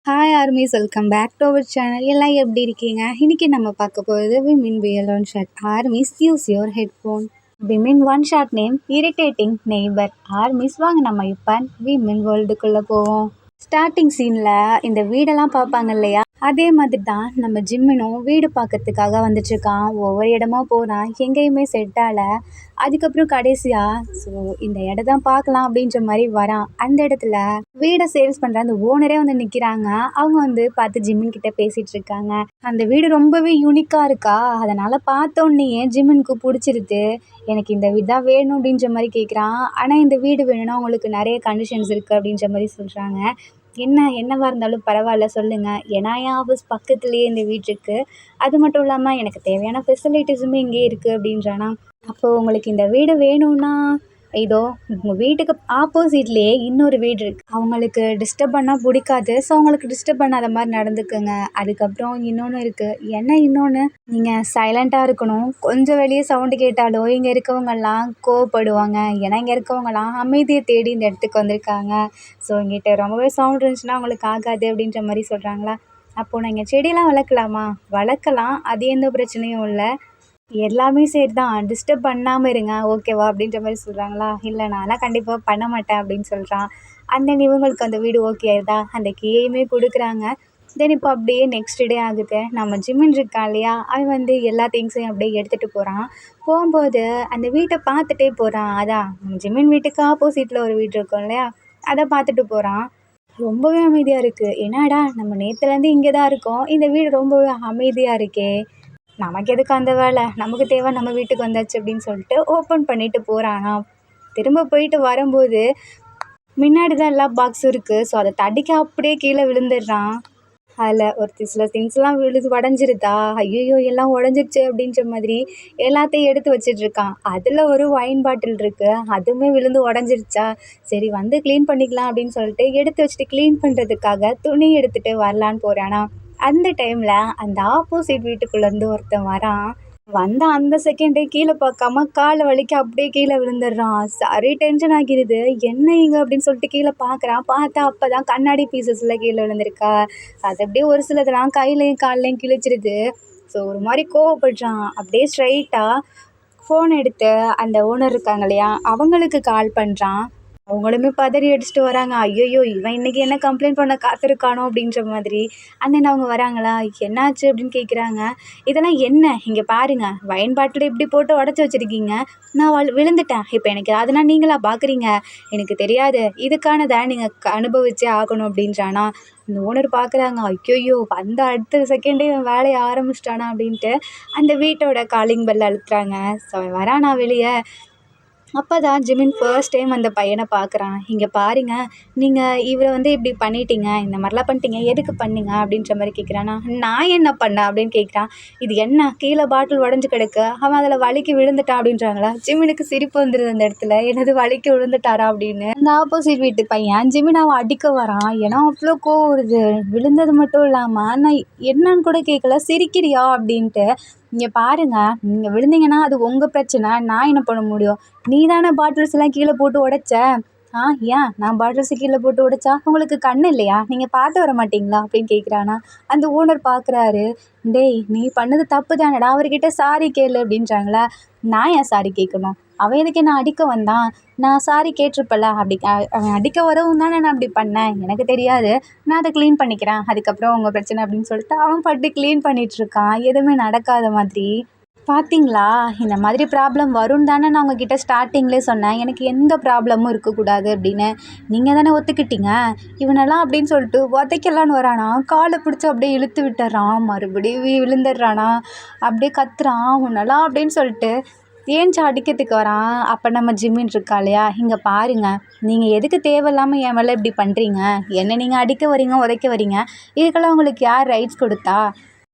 Hi armies, welcome back to our channel. எல்லாம் எப்படி இருக்கீங்க? இன்னைக்கு நம்ம பார்க்க போகிறது விமின் வியல் one shot. Armies use your headphone. Jimin one shot name irritating neighbour. Armies வாங்க நம்ம இப்போ விமின் வேர்ல்டுக்குள்ளே போவோம். ஸ்டார்டிங் சீனில் இந்த வீடெல்லாம் பார்ப்பாங்க இல்லையா, அதே மாதிரி தான் நம்ம ஜிம்மினும் வீடு பார்க்கறதுக்காக வந்துட்டுருக்கான். ஒவ்வொரு இடமா போகிறான், எங்கேயுமே செட் ஆகலை. அதுக்கப்புறம் கடைசியாக இந்த இடம் தான் பார்க்கலாம் அப்படின்ற மாதிரி வரான். அந்த இடத்துல வீடை சேல்ஸ் பண்ணுற அந்த ஓனரே வந்து நிற்கிறாங்க. அவங்க வந்து பார்த்து ஜிம்மின் கிட்ட பேசிகிட்டு இருக்காங்க. அந்த வீடு ரொம்பவே யூனிக்காக இருக்கா, அதனால் பார்த்தோன்னே ஜிம்மினுக்கு பிடிச்சிருது. எனக்கு இந்த வீடு தான் வேணும் அப்படின்ற மாதிரி கேட்குறான். ஆனால் இந்த வீடு வேணும்னா உங்களுக்கு நிறைய கண்டிஷன்ஸ் இருக்குது அப்படின்ற மாதிரி சொல்கிறாங்க. என்னவா இருந்தாலும் பரவாயில்ல சொல்லுங்கள், ஏன்னா என் ஆஃபீஸ் பக்கத்துலேயே இந்த வீடு இருக்குது. அது மட்டும் இல்லாமல் எனக்கு தேவையான ஃபெசிலிட்டிஸுமே இங்கே இருக்குது அப்படின்றானா. அப்போது உங்களுக்கு இந்த வீடு வேணும்னா இதோ உங்கள் வீட்டுக்கு ஆப்போசிட்லேயே இன்னொரு வீடு இருக்குது. அவங்களுக்கு டிஸ்டர்ப் பண்ணால் பிடிக்காது. ஸோ அவங்களுக்கு டிஸ்டர்ப் பண்ணாத மாதிரி நடந்துக்குங்க. அதுக்கப்புறம் இன்னொன்று இருக்குது. என்ன இன்னொன்று, நீங்கள் சைலண்ட்டாக இருக்கணும். கொஞ்சம் வெளியே சவுண்டு கேட்டாலோ இங்கே இருக்கவங்கெல்லாம் கோவப்படுவாங்க. ஏன்னா இங்கே இருக்கவங்கலாம் அமைதியை தேடி இந்த இடத்துக்கு வந்திருக்காங்க. ஸோ இங்கிட்ட ரொம்பவே சவுண்ட் இருந்துச்சுன்னா அவங்களுக்கு ஆகாது அப்படின்ற மாதிரி சொல்கிறாங்களா. அப்போது நீங்கள் செடியெல்லாம் வளர்க்கலாமா? வளர்க்கலாம், அது எந்த பிரச்சனையும் இல்லை. எல்லாமே சரி தான், டிஸ்டர்ப் பண்ணாமல் இருங்க ஓகேவா அப்படின்ற மாதிரி சொல்கிறாங்களா. இல்லை நான்லாம் கண்டிப்பாக பண்ண மாட்டேன் அப்படின்னு சொல்கிறான். இவங்களுக்கு அந்த வீடு ஓகே ஆயிடுதா, அந்த கீயுமே கொடுக்குறாங்க. தென் இப்போ அப்படியே நெக்ஸ்ட் டே ஆகுது. நம்ம ஜிம்மின் இருக்கான் இல்லையா, அவன் வந்து எல்லா திங்ஸையும் அப்படியே எடுத்துகிட்டு போகிறான். போகும்போது அந்த வீட்டை பார்த்துட்டே போகிறான். அதான் ஜிம்மின் வீட்டுக்கு ஆப்போசிட்டில் ஒரு வீடு இருக்கும் இல்லையா, அதை பார்த்துட்டு போகிறான். ரொம்பவே அமைதியாக இருக்குது. என்னடா நம்ம நேற்றுலேருந்து இங்கே தான் இருக்கோம், இந்த வீடு ரொம்பவே அமைதியாக இருக்கே, நமக்கு எதுக்கு அந்த வேலை, நமக்கு தேவை நம்ம வீட்டுக்கு வந்தாச்சு அப்படின்னு சொல்லிட்டு ஓப்பன் பண்ணிட்டு போகிறானா. திரும்ப போயிட்டு வரும்போது முன்னாடி தான் எல்லா பாக்ஸும் இருக்குது. ஸோ அதை தடிக்க அப்படியே கீழே விழுந்துடுறான். அதில் சில திங்ஸ்லாம் உடஞ்சிருதா, ஐயோ எல்லாம் உடஞ்சிருச்சு அப்படின்ற மாதிரி எல்லாத்தையும் எடுத்து வச்சிட்ருக்கான். அதில் ஒரு ஒயின் பாட்டில் இருக்குது, அதுவுமே விழுந்து உடஞ்சிருச்சா. சரி வந்து க்ளீன் பண்ணிக்கலாம் அப்படின்னு சொல்லிட்டு எடுத்து வச்சுட்டு க்ளீன் பண்ணுறதுக்காக துணி எடுத்துகிட்டு வரலான்னு போகிறானா. அந்த டைமில் அந்த ஆப்போசிட் வீட்டுக்குள்ளேருந்து ஒருத்தன் வரான். வந்த அந்த செகண்டே கீழே பார்க்காம காலை வலிக்க அப்படியே கீழே விழுந்துடுறான். சரி டென்ஷன் ஆகிடுது. என்ன இங்கே அப்படின்னு சொல்லிட்டு கீழே பார்க்குறான். பார்த்தா அப்போ தான் கண்ணாடி பீசஸில் கீழே விழுந்திருக்கா. அது அப்படியே ஒரு சிலதெல்லாம் கையிலையும் கால்லையும் கிழிச்சிருது. ஸோ ஒரு மாதிரி கோவப்படுறான். அப்படியே ஸ்ட்ரைட்டாக ஃபோன் எடுத்து அந்த ஓனர் இருக்காங்க இல்லையா, அவங்களுக்கு கால் பண்ணுறான். அவங்களுமே பதறி அடிச்சுட்டு வராங்க. ஐயோ இவன் இன்றைக்கி என்ன கம்ப்ளைண்ட் பண்ண காத்திருக்கானோ அப்படின்ற மாதிரி. அவங்க வராங்களா, என்னாச்சு அப்படின்னு கேட்குறாங்க. இதெல்லாம் என்ன, இங்கே பாருங்கள், வைன் பாட்டில் இப்படி போட்டு உடச்சி வச்சுருக்கீங்க, நான் விழுந்துட்டேன். இப்போ எனக்கு அதனால் நீங்களா பார்க்குறீங்க, எனக்கு தெரியாது, இதுக்கானதை நீங்கள் அனுபவிச்சே ஆகணும் அப்படின்றானா. இந்த ஓனர் பார்க்குறாங்க. ஐயோ வந்த அடுத்த செகண்டே இவன் வேலையை ஆரம்பிச்சிட்டானா அப்படின்ட்டு அந்த வீட்டோட காலிங் பெல் அழுத்துறாங்க. ஸோ வரானா வெளியே. அப்போ தான் ஜிமின் ஃபர்ஸ்ட் டைம் அந்த பையனை பார்க்குறான். இங்கே பாருங்க, நீங்கள் இவரை வந்து இப்படி பண்ணிட்டீங்க, இந்த மாதிரிலாம் பண்ணிட்டீங்க, எதுக்கு பண்ணீங்க அப்படின்ற மாதிரி கேட்குறானா. நான் என்ன பண்ணேன் அப்படின்னு கேட்குறான். இது என்ன, கீழே பாட்டில் உடஞ்சி கிடக்கு, அவன் அதில் வலிக்கு விழுந்துட்டான் அப்படின்றாங்களா. ஜிமினுக்கு சிரிப்பு வந்துடுது அந்த இடத்துல. எனது வலிக்கு விழுந்துட்டாரா அப்படின்னு. அந்த ஆப்போசிட் வீட்டு பையன் ஜிமின் அவன் அடிக்க வரான். ஏன்னா அவ்வளோ கோவம் வருது. விழுந்தது மட்டும் இல்லாமல் நான் என்னன்னு கூட கேட்கல, சிரிக்கிறியா அப்படின்ட்டு. இங்கே பாருங்க, நீங்கள் விழுந்தீங்கன்னா அது உங்கள் பிரச்சனை, நான் என்ன பண்ண முடியும். நீ தானே பாட்டில்ஸ்லாம் கீழே போட்டு உடைச்ச. ஏன் நான் பாட்டில்ஸ் கீழே போட்டு உடைச்சா உங்களுக்கு கண்ணு இல்லையா, நீங்கள் பார்த்து வர மாட்டிங்களா அப்படின்னு கேட்குறானா. அந்த ஓனர் பார்க்குறாரு. டேய் நீ பண்ணது தப்பு தானடா, அவர்கிட்ட சாரி கேளு அப்படின்றாங்களா. நான் ஏன் சாரி கேட்கணும், அவன் எதுக்கு என்ன அடிக்க வந்தான், நான் சாரி கேட்டிருப்பல. அப்படி அவன் அடிக்க வரவும் தானே நான் அப்படி பண்ணேன், எனக்கு தெரியாது, நான் அதை க்ளீன் பண்ணிக்கிறேன், அதுக்கப்புறம் உங்கள் பிரச்சனை அப்படின்னு சொல்லிட்டு அவன் பட்டு க்ளீன் பண்ணிகிட்ருக்கான், எதுவுமே நடக்காத மாதிரி. பார்த்தீங்களா, இந்த மாதிரி ப்ராப்ளம் வரும்னு தானே நான் உங்ககிட்ட ஸ்டார்டிங்லேயே சொன்னேன், எனக்கு எந்த ப்ராப்ளமும் இருக்கக்கூடாது அப்படின்னு. நீங்கள் தானே ஒத்துக்கிட்டீங்க. இவனெல்லாம் அப்படின்னு சொல்லிட்டு உதைக்கலான்னு வரானா. காலை பிடிச்சி அப்படியே இழுத்து விட்டுறான். மறுபடியும் விழுந்துடுறானா. அப்படியே கத்துறான், உன்னெல்லாம் அப்படின்னு சொல்லிட்டு ஏன்ச்சா அடிக்கிறதுக்கு வரான். அப்போ நம்ம ஜிம்மின் இருக்கா இல்லையா, இங்கே பாருங்கள், நீங்கள் எதுக்கு தேவையில்லாமல் என் மேலே இப்படி பண்ணுறீங்க, என்ன நீங்கள் அடிக்க வரீங்க, உதைக்க வரீங்க, இதுக்கெல்லாம் உங்களுக்கு யார் ரைட்ஸ் கொடுத்தா.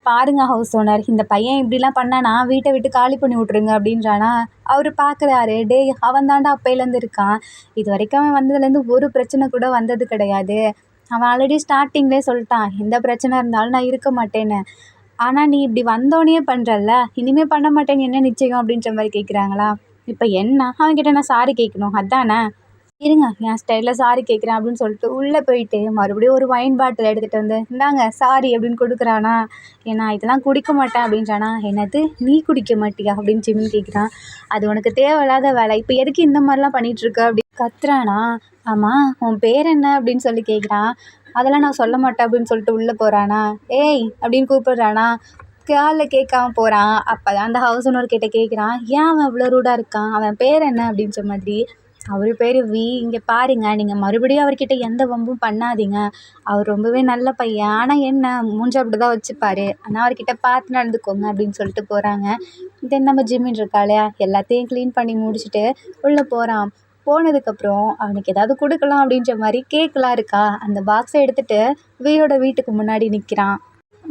பாருங்க ஹவுஸ் ஓனர், இந்த பையன் இப்படிலாம் பண்ணானா வீட்டை விட்டு காலி பண்ணி விட்ருங்க அப்படின்றானா. அவர் பார்க்குறாரு. டேய் அவன் தாண்டா அப்பையிலேருந்து இருக்கான், இது வரைக்கும் அவன் வந்ததுலேருந்து ஒரு பிரச்சனை கூட வந்தது கிடையாது. அவன் ஆல்ரெடி ஸ்டார்டிங்லேயே சொல்லிட்டான், எந்த பிரச்சனை இருந்தாலும் நான் இருக்க மாட்டேன்னு. ஆனால் நீ இப்படி வந்தோடனே பண்ணுறல்ல, இனிமேல் பண்ண மாட்டேன்னு என்ன நிச்சயம் அப்படின்ற மாதிரி கேட்குறாங்களா. இப்போ என்ன, அவன்கிட்ட நான் சாரி கேட்கணும் அதானே. இருங்க என் ஸ்டைலில் சாரி கேட்குறேன் அப்படின்னு சொல்லிட்டு உள்ளே போயிட்டு மறுபடியும் ஒரு ஒயின் பாட்டில் எடுத்துகிட்டு வந்து இந்தாங்க சாரி அப்படின்னு கொடுக்குறானா. ஏன்னா இதெல்லாம் குடிக்க மாட்டேன் அப்படின்றானா. என்னது நீ குடிக்க மாட்டியா அப்படின்னு ஜிமின் கேட்குறான். அது உனக்கு தேவையில்லாத வேலை, இப்போ எதுக்கு இந்த மாதிரிலாம் பண்ணிகிட்ருக்க அப்படின்னு கத்துறானா. ஆமாம் உன் பேர் என்ன அப்படின்னு சொல்லி கேட்குறான். அதெல்லாம் நான் சொல்ல மாட்டேன் அப்படின்னு சொல்லிட்டு உள்ளே போகிறானா. ஏய் அப்படின்னு கூப்பிடுறானா. காலில் கேட்காம போகிறான். அப்போ தான் அந்த ஹவுஸ் ஓனர் கிட்ட கேட்குறான், ஏன் அவன் இவ்வளோ ரூடாக இருக்கான், அவன் பேர் என்ன அப்படின்ற மாதிரி. அவர் பேர் வி. இங்கே பாருங்க நீங்கள் மறுபடியும் அவர்கிட்ட எந்த வம்பும் பண்ணாதீங்க, அவர் ரொம்பவே நல்ல பையன், ஆனால் என்ன மூஞ்சி அப்படி தான் வச்சுப்பாரு, ஆனால் அவர்கிட்ட பார்த்து நடந்துக்கோங்க அப்படின்னு சொல்லிட்டு போகிறாங்க. தென் நம்ம ஜிம்மின் இருக்கா இல்லையா, எல்லாத்தையும் க்ளீன் பண்ணி முடிச்சுட்டு உள்ளே போகிறான். போனதுக்கப்புறம் அவனுக்கு ஏதாவது கொடுக்கலாம் அப்படின்ற மாதிரி கேக்கெலாம் இருக்கா, அந்த பாக்ஸை எடுத்துகிட்டு வியோட வீட்டுக்கு முன்னாடி நிற்கிறான்.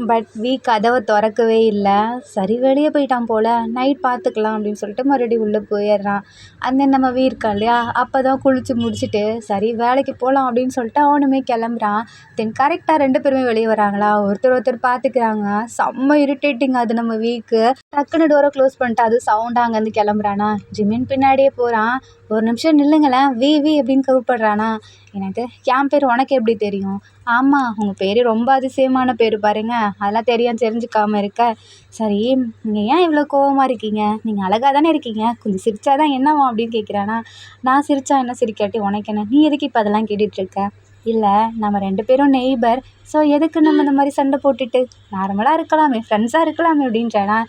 பட் வி கதவை திறக்கவே இல்லை. சரி வெளியே போயிட்டான் போல், நைட் பார்த்துக்கலாம் அப்படின்னு சொல்லிட்டு மறுபடியும் உள்ளே போயிடுறான். அந்த நம்ம வி இருக்கான் இல்லையா, அப்போ தான் குளித்து முடிச்சுட்டு சரி வேலைக்கு போகலாம் அப்படின்னு சொல்லிட்டு அவனுமே கிளம்புறான். தென் கரெக்டாக 2 பேருமே வெளியே வராங்களா, ஒருத்தர் பார்த்துக்கிறாங்க. செம்ம இரிட்டேட்டிங் அது நம்ம வீக்கு. டக்குன்னு டோரை க்ளோஸ் பண்ணிட்டு அது சவுண்டாக அங்கேருந்து கிளம்புறானா. ஜிமின் பின்னாடியே போகிறான். ஒரு நிமிஷம் நில்லுங்களேன் வி வி அப்படின்னு கூப்பிடுறானா. எனக்கு என் பேர் உனக்கு எப்படி தெரியும். ஆமாம் உங்கள் பேர் ரொம்ப அதிசயமான பேர் பாருங்க, அதெல்லாம் தெரிஞ்சுக்காமல் இருக்க. சரி நீங்கள் ஏன் இவ்வளோ கோவமாக இருக்கீங்க, நீங்கள் அழகாக தானே இருக்கீங்க, கொஞ்சம் சிரிச்சா தான் என்னவா அப்படின்னு கேட்குறானா. நான் சிரிச்சா என்ன சிரிக்காட்டி உனக்கு என்ன, நீ எதுக்கு இப்போ அதெல்லாம் கேட்டுட்ருக்க. இல்லை நம்ம 2 பேரும் நெய்பர், ஸோ எதுக்கு நம்ம இந்த மாதிரி சண்டை போட்டுட்டு நார்மலாக இருக்கலாமே, ஃப்ரெண்ட்ஸாக இருக்கலாமே அப்படின்றானா.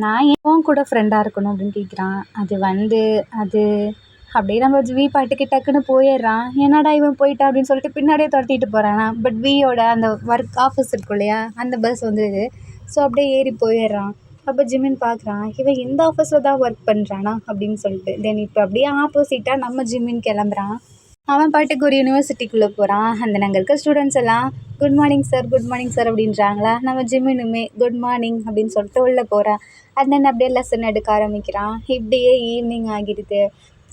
நான் ஏன் கூட ஃப்ரெண்டாக இருக்கணும் அப்படின்னு கேட்குறான். அது அப்படியே நம்ம வி பாட்டுக்கு டக்குன்னு போயிடுறான். என்னடா இவன் போயிட்டான் அப்படின்னு சொல்லிட்டு பின்னாடியே துரத்திட்டு போகிறானா. பட் வியோட அந்த ஒர்க் ஆஃபீஸ் இருக்கும் இல்லையா, அந்த பஸ் வந்துடுது. ஸோ அப்படியே ஏறி போயிடுறான். அப்போ ஜிமின் பார்க்குறான், இவன் இந்த ஆஃபீஸில் தான் ஒர்க் பண்ணுறானா அப்படின்னு சொல்லிட்டு. தென் இப்போ அப்படியே ஆப்போசிட்டாக நம்ம ஜிமின் கிளம்புறான். அவன் பாட்டுக்கு ஒரு யூனிவர்சிட்டிக்குள்ளே போகிறான். அந்த அங்கே இருக்க ஸ்டூடெண்ட்ஸ் எல்லாம் good morning sir good morning sir அப்படின்றாங்களா. நம்ம ஜிமினுமே குட் மார்னிங் அப்படின்னு சொல்லிட்டு உள்ளே போகிறான். அந்த அப்படியே லெசன் எடுக்க ஆரம்பிக்கிறான். இப்படியே ஈவினிங் ஆகிடுது.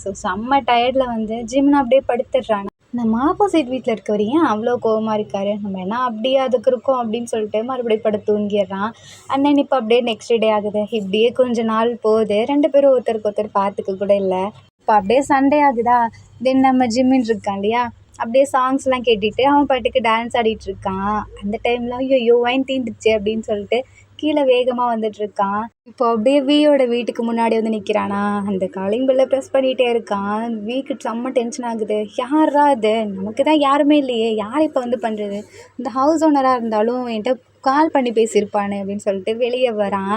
ஸோ செம்ம டயர்டில் வந்து ஜிமின் அப்படியே படுத்துடுறான். நம்ம ஆப்போசிட் வீட்டில் இருக்கவர் ஏன் அவ்வளோ கோவமாக இருக்காரு, நம்ம என்ன அப்படியே அதுக்கு இருக்கோம் அப்படின்னு சொல்லிட்டு மறுபடியும் படுத்து தூங்கிடுறான். அண்ணன் இப்போ அப்படியே நெக்ஸ்ட் டே ஆகுது. இப்படியே கொஞ்ச நாள் போகுது. 2 பேரும் ஒருத்தருக்கு ஒருத்தர் பார்த்துக்க கூட இல்லை. இப்போ அப்படியே சண்டே ஆகுதா. தென் நம்ம ஜிம்மின் இருக்கான் இல்லையா, அப்படியே சாங்ஸ்லாம் கேட்டுட்டு அவன் பாட்டுக்கு டான்ஸ் ஆடிட்டு இருக்கான். அந்த டைமில் ஐயோ ஒயின் தீந்துச்சு அப்படின்னு சொல்லிட்டு கீழே வேகமாக வந்துட்டுருக்கான். இப்போ அப்படியே வியோட வீட்டுக்கு முன்னாடி வந்து நிற்கிறானா. அந்த காலிங் பெல்லை ப்ரெஸ் பண்ணிகிட்டே இருக்கான். வீக்கு செம்ம டென்ஷன் ஆகுது. யாரா இது, நமக்கு தான் யாருமே இல்லையே, யார் இப்போ வந்து பண்ணுறது, இந்த ஹவுஸ் ஓனராக இருந்தாலும் என்கிட்ட கால் பண்ணி பேசியிருப்பானு அப்படின்னு சொல்லிட்டு வெளியே வரான்.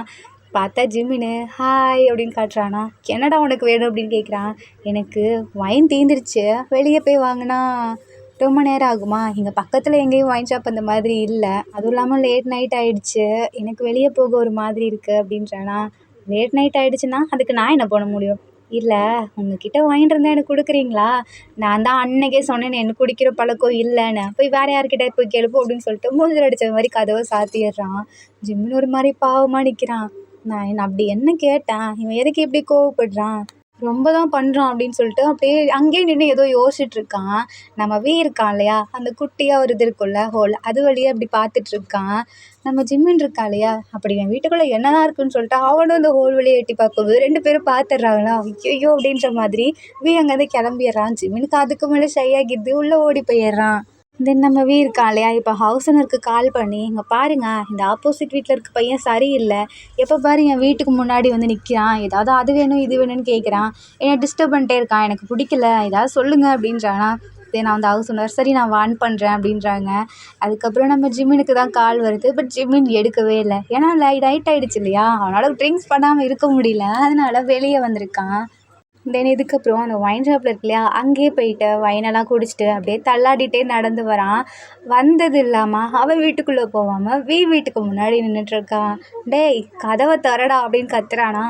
பார்த்தா ஜிமினு ஹாய் அப்படின்னு காட்டுறானா. என்னடா உனக்கு வேணும் அப்படின்னு கேட்குறான். எனக்கு ஒயின் தீந்துருச்சு, வெளியே போய் வாங்கினா ரொம்ப நேரம் ஆகுமா, இங்கே பக்கத்தில் எங்கேயும் ஒயின் ஷாப் அந்த மாதிரி இல்லை, அதுவும் இல்லாமல் லேட் நைட் ஆகிடுச்சு, எனக்கு வெளியே போக ஒரு மாதிரி இருக்குது அப்படின்றானா. லேட் நைட் ஆகிடுச்சுன்னா அதுக்கு நான் என்ன பண்ண முடியும். இல்லை உங்ககிட்ட ஒயின் இருந்தால் எனக்கு கொடுக்குறீங்களா, நான் தான் அன்னைக்கே சொன்னேன்னு எனக்கு குடிக்கிற பழக்கம் இல்லைன்னு, போய் வேறு யார்கிட்ட போய் கேளுப்போம் அப்படின்னு சொல்லிட்டு மூஞ்சில் அடித்த மாதிரி கதவை சாத்திடுறான். ஜிம்மின் ஒரு மாதிரி பாவமாக நிற்கிறான். நான் அப்படி என்ன கேட்டேன், இவன் எதுக்கு இப்படி கோவப்படுறான், ரொம்ப தான் பண்ணுறான் அப்படின்னு சொல்லிட்டு அப்படியே அங்கேயே நின்று ஏதோ யோசிச்சுட்டு இருக்கான். நம்ம வீ இருக்கான் இல்லையா, அந்த குட்டியாக ஒரு இது இருக்கும்ல ஹோல், அது வழியாக அப்படி பார்த்துட்ருக்கான். நம்ம ஜிம்மின் இருக்கா இல்லையா, அப்படி என் வீட்டுக்குள்ளே என்னதான் இருக்குன்னு சொல்லிட்டு அவனும் அந்த ஹோல் வழியை எட்டி பார்க்கும்போது 2 பேரும் பார்த்துடுறாங்களா. ஐயோ அப்படின்ற மாதிரி வீ அங்கேருந்து கிளம்பிடுறான். ஜிம்மினுக்கு அதுக்கு மேலே ஷை ஆகிடுது, உள்ளே ஓடி போயிடுறான். தென் நம்ம வீ இருக்கான் இல்லையா, இப்போ ஹவுஸ் ஓனருக்கு கால் பண்ணி இங்கே பாருங்க இந்த ஆப்போசிட் வீட்டில் இருக்க பையன் சரியில்லை, எப்போ பாரு என் வீட்டுக்கு முன்னாடி வந்து நிற்கிறான், ஏதாவது அது வேணும் இது வேணும்னு கேட்குறான், என்னை டிஸ்டர்ப் பண்ணிட்டே இருக்கான், எனக்கு பிடிக்கல, ஏதாவது சொல்லுங்கள் அப்படின்றானா. தென் நான் வந்து ஹவுஸ் ஓனர் சரி நான் வார்ன் பண்ணுறேன் அப்படின்றாங்க. அதுக்கப்புறம் நம்ம ஜிம்மினுக்கு தான் கால் வருது. பட் ஜிம்மின் எடுக்கவே இல்லை. ஏன்னா நைட் ஆகிடுச்சு இல்லையா, அவனால் ட்ரிங்க்ஸ் பண்ணாமல் இருக்க முடியல, அதனால வெளியே வந்திருக்கான். தென் இதுக்கப்புறம் அந்த ஒயின் ஷாப்பில் இருக்கு இல்லையா, அங்கேயே போயிட்டு ஒயினெல்லாம் குடிச்சிட்டு அப்படியே தள்ளாடிட்டே நடந்து வரான். வந்தது இல்லாமல் அவன் வீட்டுக்குள்ளே போகாமல் வீட்டுக்கு முன்னாடி நின்றுட்டுருக்கான். டேய் கதவை திறடா அப்படின்னு கத்துறானா.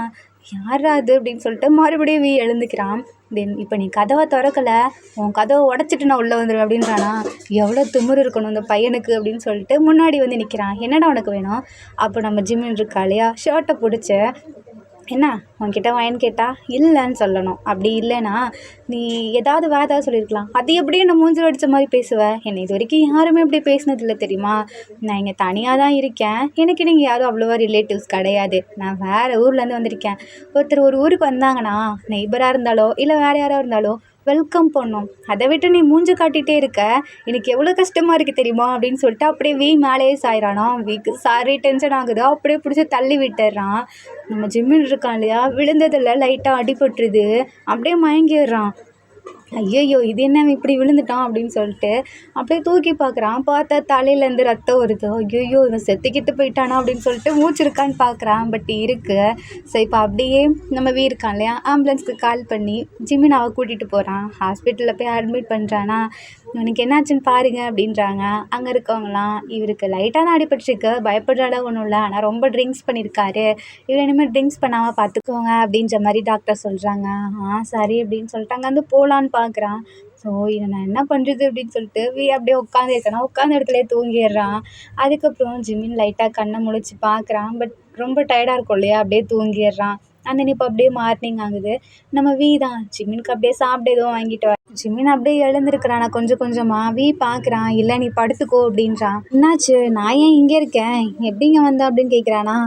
யாரா அது அப்படின்னு சொல்லிட்டு மறுபடியும் எழுந்துக்கிறான். தென் இப்போ நீ கதவை திறக்கலை, உன் கதவை உடச்சிட்டு நான் உள்ளே வந்துடுவேன் அப்படின்றானா. எவ்வளோ திமிரு இருக்கணும் இந்த பையனுக்கு அப்படின்னு சொல்லிட்டு முன்னாடி வந்து நிற்கிறான். என்னடா உனக்கு வேணும். அப்போ நம்ம ஜிம்மின் இருக்கா இல்லையா, ஷர்ட்டை பிடிச்சி என்ன உன்கிட்ட ஒயின் கேட்டால் இல்லைன்னு சொல்லணும், அப்படி இல்லைன்னா நீ ஏதாவது வேறு ஏதாவது சொல்லியிருக்கலாம், அது எப்படியே நான் மூஞ்சில் அடித்த மாதிரி பேசுவேன், என்னை இது வரைக்கும் யாருமே இப்படி பேசினதில்லை தெரியுமா, நான் இங்கே தனியாக தான் இருக்கேன், எனக்கு நீங்கள் யாரும் அவ்வளோவா ரிலேட்டிவ்ஸ் கிடையாது, நான் வேறு ஊர்லேருந்து வந்திருக்கேன், ஒருத்தர் ஒரு ஊருக்கு வந்தாங்கன்னா நெய்பராக இருந்தாலோ இல்லை வேறு யாராக இருந்தாலோ வெல்கம் பண்ணோம். அதை விட்டு நீ மூஞ்ச காட்டிகிட்டே இருக்க, எனக்கு எவ்வளோ கஷ்டமாக இருக்குது தெரியுமா அப்படின்னு சொல்லிட்டு அப்படியே மேலேயே சாயிறானா. வீக்கு சாரி டென்ஷன் ஆகுது, அப்படியே பிடிச்சி தள்ளி விட்டுறான். நம்ம ஜிம்மின் இருக்கான் இல்லையா, விழுந்ததில் லைட்டாக அடிபட்டுருது, அப்படியே மயங்கிடுறான். ஐயையோ! இது என்ன இவன் இப்படி விழுந்துட்டான் அப்படின்னு சொல்லிட்டு அப்படியே தூக்கி பார்க்குறான். பார்த்தா தலையிலேருந்து ரத்தம் வருது. ஐயையோ! இவன் செத்து கித்து போயிட்டானா அப்படின்னு சொல்லிட்டு மூச்சு இருக்கான்னு பார்க்குறான். பட் இருக்கு. ஸோ இப்போ அப்படியே நம்ம இருக்கான் இல்லையா, ஆம்புலன்ஸ்க்கு கால் பண்ணி ஜிமினாவை கூட்டிகிட்டு போகிறான். ஹாஸ்பிட்டலில் போய் அட்மிட் பண்ணுறானா. இவனுக்கு என்னாச்சுன்னு பாருங்க அப்படின்றாங்க. அங்கே இருக்கவங்களாம் இவருக்கு லைட்டாக தான் அடிபட்டுருக்கு, பயப்படுற அளவு ஒன்றும் இல்லை, ஆனால் ரொம்ப ட்ரிங்க்ஸ் பண்ணியிருக்காரு, இவர் இனிமேல் ட்ரிங்க்ஸ் பண்ணாமல் பார்த்துக்கோங்க அப்படின்ற மாதிரி டாக்டர் சொல்கிறாங்க. சரி அப்படின்னு சொல்லிட்டு அங்கே வந்து போகலான்னு பார்க்குறான். ஸோ இதை நான் என்ன பண்ணுறது அப்படின்னு சொல்லிட்டு அப்படியே உட்காந்துருக்கானா, உட்காந்த இடத்துலையே தூங்கிடுறான். அதுக்கப்புறம் ஜிமின் லைட்டாக கண்ணை முழிச்சு பார்க்குறான். பட் ரொம்ப டயர்டாக இருக்கும் இல்லையா, அப்படியே தூங்கிடுறான். அந்த இப்போ அப்படியே மார்னிங் ஆகுது. நம்ம தான் ஜிமினுக்கு அப்படியே சாப்பிட எதுவும் வாங்கிட்டு வர. ஜிமின் அப்படியே எழுந்திருக்கிறானா கொஞ்சம் கொஞ்சமாக. பார்க்குறான். இல்லை நீ படுத்துக்கோ அப்படின்றான். என்னாச்சு, நான் ஏன் இங்கே இருக்கேன், எப்படிங்க வந்த அப்படின்னு கேட்குறானா.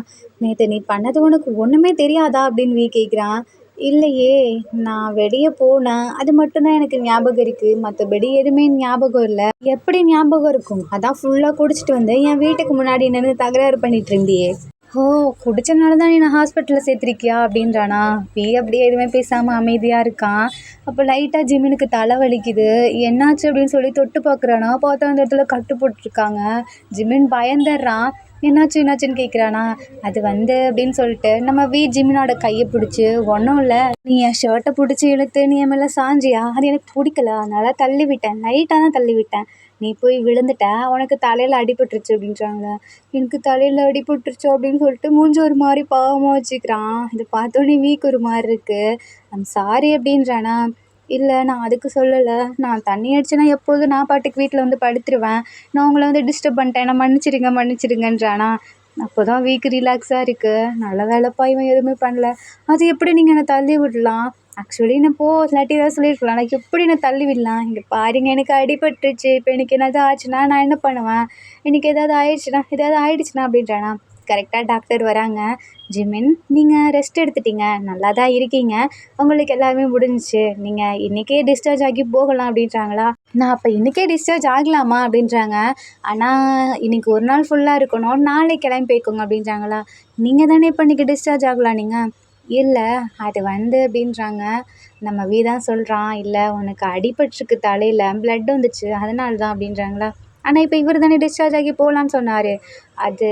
நேற்று நீ பண்ணது உனக்கு ஒன்றுமே தெரியாதா அப்படின்னு கேட்குறான். இல்லையே, நான் வெளியே போனேன், அது மட்டும்தான் எனக்கு ஞாபகம் இருக்குது, மற்றபடி எதுவுமே ஞாபகம் இல்லை. எப்படி ஞாபகம் இருக்கும், அதான் ஃபுல்லாக குடிச்சிட்டு வந்து என் வீட்டுக்கு முன்னாடி நின்று தகராறு பண்ணிட்டு இருந்தியே. ஓ, குடிச்சனால தான் நீ நான் ஹாஸ்பிட்டலில் சேர்த்துருக்கியா அப்படின்றானா. அப்படியே எதுவுமே பேசாமல் அமைதியாக இருக்கான். அப்போ லைட்டாக ஜிமினுக்கு தலை வலிக்குது. என்னாச்சு அப்படின்னு சொல்லி தொட்டு பார்க்குறானா. பார்த்தா அந்த இடத்துல கட்டு போட்டிருக்காங்க. ஜிமின் பயந்துடுறான். என்னாச்சுன்னு கேட்குறானா. அது அப்படின்னு சொல்லிட்டு நம்ம ஜிமினோட கையை பிடிச்சி, ஒன்றும் இல்லை, நீ என் ஷர்ட்டை பிடிச்சி இழுத்து நீ என் மேலே சாஞ்சியா, அது எனக்கு பிடிக்கல, அதனால தள்ளி விட்டேன், லைட்டாக தான் தள்ளி விட்டேன், நீ போய் விழுந்துட்ட, உனக்கு தலையில் அடிபட்டுருச்சு அப்படின்றாங்களே. எனக்கு தலையில் அடிபட்டுருச்சு அப்படின்னு சொல்லிட்டு மூஞ்சி ஒரு மாதிரி பாவமாக வச்சுக்கிறான். இதை பார்த்தோன்னே ஒரு மாதிரி இருக்குது. ஐம் சாரி அப்படின்றானா. இல்லை, நான் அதுக்கு சொல்லலை, நான் தண்ணி அடிச்சேன்னா எப்போதும் நான் பாட்டுக்கு வீட்டில் வந்து படுத்துருவேன், நான் உங்களை டிஸ்டர்ப் பண்ணிட்டேன், நான் மன்னிச்சிடுங்கன்றானா. அப்போ தான் ரிலாக்ஸாக இருக்குது. நல்ல வேலைப்பா இவன் எதுவுமே பண்ணல. அது எப்படி நீங்கள் என்னை தள்ளி விடலாம், ஆக்சுவலி நான் இல்லாட்டி ஏதாவது சொல்லியிருக்கலாம், நான் எப்படி நான் தள்ளி விடலாம், இங்கே பாருங்க எனக்கு அடிபட்டுருச்சு, இப்போ எனக்கு ஏதாவது ஆச்சுன்னா நான் என்ன பண்ணுவேன், எனக்கு ஏதாவது ஆயிடுச்சுன்னா அப்படின்றானா. கரெக்டாக டாக்டர் வராங்க. ஜிமின், நீங்கள் ரெஸ்ட் எடுத்துட்டீங்க, நல்லா தான் இருக்கீங்க, உங்களுக்கு எல்லாமே முடிஞ்சிச்சு, நீங்கள் இன்றைக்கே டிஸ்சார்ஜ் ஆகி போகலாம் அப்படின்றாங்களா. நான் அப்போ இன்றைக்கே டிஸ்சார்ஜ் ஆகலாமா அப்படின்றாங்க. ஆனால் இன்றைக்கி ஒரு நாள் ஃபுல்லாக இருக்கணும், நாளைக்கு கிளம்பி போய்க்கோங்க அப்படின்றாங்களா. நீங்கள் தானே இப்போ இன்றைக்கி டிஸ்சார்ஜ் ஆகலாம், நீங்கள் இல்லை, அது அப்படின்றாங்க. நம்ம தான் சொல்கிறான். இல்லை, உனக்கு அடிபட்டிருக்கு, தலையில் ப்ளட் வந்துச்சு, அதனால தான் அப்படின்றாங்களா. ஆனால் இப்போ இவர் தானே டிஸ்சார்ஜ் ஆகி போகலான்னு சொன்னார், அது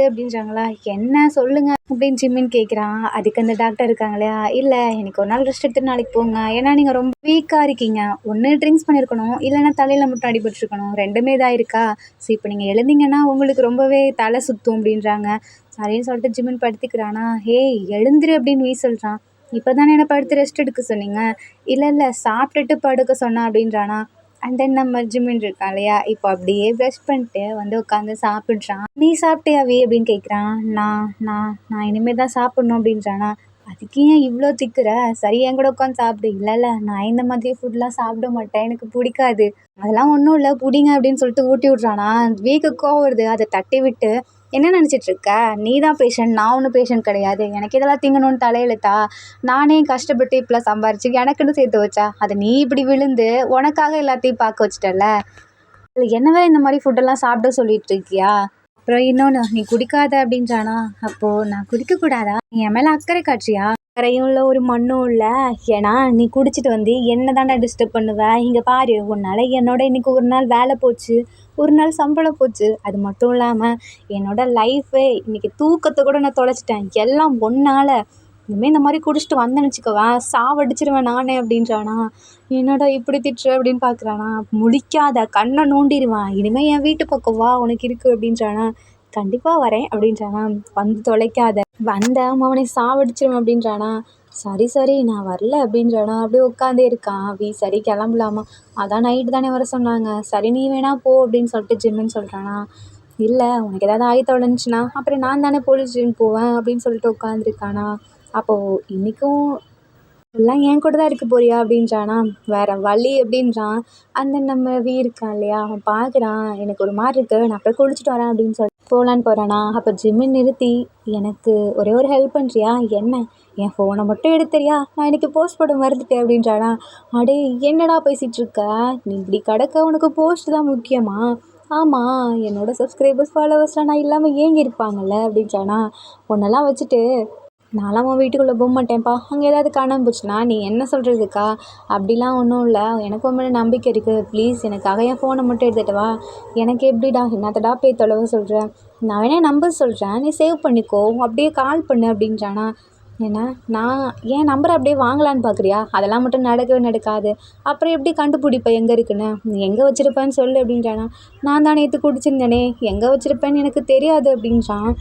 அப்படின்றாங்களா. என்ன சொல்லுங்கள் அப்படின்னு ஜிம்மின்னு கேட்குறான். அதுக்கு அந்த டாக்டர் இருக்காங்க இல்லையா, இல்லை எனக்கு ஒரு நாள் ரெஸ்ட் எடுத்துட்டு நாளைக்கு போங்க, ஏன்னா நீங்கள் ரொம்ப வீக்காக இருக்கீங்க, ஒன்று ட்ரிங்க்ஸ் பண்ணியிருக்கணும், இல்லைன்னா தலையில் மட்டும் அடிபட்டுருக்கணும், ரெண்டுமே தான் இருக்கா. ஸோ இப்போ நீங்கள் எழுந்தீங்கன்னா உங்களுக்கு ரொம்பவே தலை சுற்றும் அப்படின்றாங்க. சரின்னு சொல்லிட்டு ஜிம்மின் படுத்துக்கிறானா. எழுந்துரு அப்படின்னு சொல்கிறான். இப்போ தானே என்னை படுத்து ரெஸ்ட் எடுக்க சொன்னீங்க. இல்லை சாப்பிட்டுட்டு படுக்க சொன்னா அப்படின்றானா. அண்ட் தென் நம்ம ஜிம்மின் இருக்கான் இல்லையா, இப்போ அப்படியே ப்ரஷ் பண்ணிட்டு உட்காந்து சாப்பிட்றான். நீ சாப்பிட்டியாவே அப்படின்னு கேட்குறான். நான் நான் நான் இனிமேல் தான் சாப்பிட்ணும் அப்படின்றானா. அதுக்கு ஏன் இவ்வளோ திக்குற, சரி என் கூட உட்காந்து சாப்பிடு. இல்லை நான் இந்த மாதிரி ஃபுட்லாம் சாப்பிட மாட்டேன், எனக்கு பிடிக்காது. அதெல்லாம் ஒன்றும் இல்லை, பிடிங்க அப்படின்னு சொல்லிட்டு ஊட்டி விட்றானா. கோவம் வருது. அதை தட்டி விட்டு, என்ன நினச்சிட்ருக்க, நீ தான் பேஷண்ட், நான் ஒன்றும் பேஷண்ட் கிடையாது, எனக்கு இதெல்லாம் திங்கணும்னு தலையெழுத்தா, நானே கஷ்டப்பட்டு இப்போலாம் சம்பாரிச்சு எனக்குன்னு சேர்த்து வச்சா, அதை நீ இப்படி விழுந்து உனக்காக எல்லாத்தையும் பார்க்க வச்சிட்டல, என்னவே இந்த மாதிரி ஃபுட்டெல்லாம் சாப்பிட சொல்லிட்டு இருக்கியா. அப்புறம் இன்னொன்று, நீ குடிக்காத அப்படின்றானா. அப்போது நான் குடிக்கக்கூடாதா, நீ என் மேலே அக்கறை காட்சியா. அக்கறையும் இல்லை, ஒரு மண்ணும் இல்லை, ஏன்னா நீ குடிச்சிட்டு வந்து என்ன தானே டிஸ்டர்ப் பண்ணுவேன். இங்கே பாரு, உன்னால் என்னோட இன்றைக்கி ஒரு நாள் வேலை போச்சு, ஒரு நாள் சம்பளம் போச்சு, அது மட்டும் இல்லாமல் என்னோடய லைஃபே இன்றைக்கி தூக்கத்தை கூட நான் தொலைச்சிட்டேன், எல்லாம் ஒன்றால். இனிமேல் இந்த மாதிரி குடிச்சிட்டு வந்தேன்னு வச்சுக்கோவேன், சாவடிச்சிருவேன் நானே அப்படின்றானா. என்னடா இப்படி திட்டுற அப்படின்னு பார்க்குறானா. முழிக்காத, கண்ணை நோண்டிடுவான், இனிமேல் என் வீட்டு பக்கம் வா, உனக்கு இருக்குது அப்படின்றானா. கண்டிப்பாக வரேன் அப்படின்றானா. வந்து தொலைக்காத, வந்தேன் அவனை சாவடிச்சிருவேன் அப்படின்றானா. சரி நான் வரல அப்படின்றானா. அப்படியே உட்காந்தே இருக்கான். சரி கிளம்பலாமா, அதான் நைட்டு தானே வர சொன்னாங்க, சரி நீ வேணா போ அப்படின்னு சொல்லிட்டு ஜிம்முன்னு சொல்கிறானா. இல்லை, உனக்கு ஏதாவது ஆகி தொலைஞ்சுன்னா அப்புறம் நான் தானே போலீஸ் ஸ்டேஷன் போவேன் அப்படின்னு சொல்லிட்டு உட்காந்துருக்கானா. அப்போது இன்றைக்கும் எல்லாம் என் கூட தான் இருக்க போறியா அப்படின்றானா. வேற வழி அப்படின்றான். அந்த நம்ம இருக்கான் இல்லையா, அவன் பார்க்குறான். எனக்கு ஒரு மாதிரி இருக்கு, நான் போய் குளிச்சுட்டு வரேன் அப்படின்னு சொல்லி போகலான்னு போகிறானா. அப்போ ஜிம்மி நிறுத்தி, எனக்கு ஒரே ஒரு ஹெல்ப் பண்ணுறியா? என்ன? என் ஃபோனை மட்டும் எடுத்துறியா, நான் இன்னைக்கு போஸ்ட் போட மறந்துட்டேன் அப்படின்றானா. அடே என்னடா பேசிகிட்டு இருக்க, நீ இப்படி கிடக்க, உனக்கு போஸ்ட் தான் முக்கியமா? ஆமாம், என்னோட சப்ஸ்கிரைபர்ஸ் ஃபாலோவர்ஸ்லாம் நான் இல்லாமல் ஏங்கி இருப்பாங்கல்ல அப்படின்றானா. உன்னெல்லாம் வச்சுட்டு நான்லாம் உன் வீட்டுக்குள்ளே போக மாட்டேன்ப்பா, அங்கே ஏதாவது காணாமல் போச்சுன்னா நீ என்ன சொல்கிறதுக்கா? அப்படிலாம் ஒன்றும் இல்லை, எனக்கு உன் மேலே நம்பிக்கை இருக்குது, ப்ளீஸ் எனக்காக என் ஃபோனை மட்டும் எடுத்துகிட்டு வா. எனக்கு எப்படிடா, என்னத்தடா போய் தொலைவ சொல்கிறேன், நான் வேணா நம்பர் சொல்கிறேன், நீ சேவ் பண்ணிக்கோ, அப்படியே கால் பண்ணு அப்படின்றானா. என்ன, நான் என் நம்பரை அப்படியே வாங்கலான்னு பார்க்குறியா? அதெல்லாம் மட்டும் நடக்கவே நடக்காது. அப்புறம் எப்படி கண்டுபிடிப்ப எங்கே இருக்குன்னு? நீ எங்கே வச்சுருப்பேன்னு சொல்லு அப்படின்றானா. நான் தான் நேற்று குடிச்சிருந்தேனே, எங்கே வச்சுருப்பேன்னு எனக்கு தெரியாது அப்படின்றான்.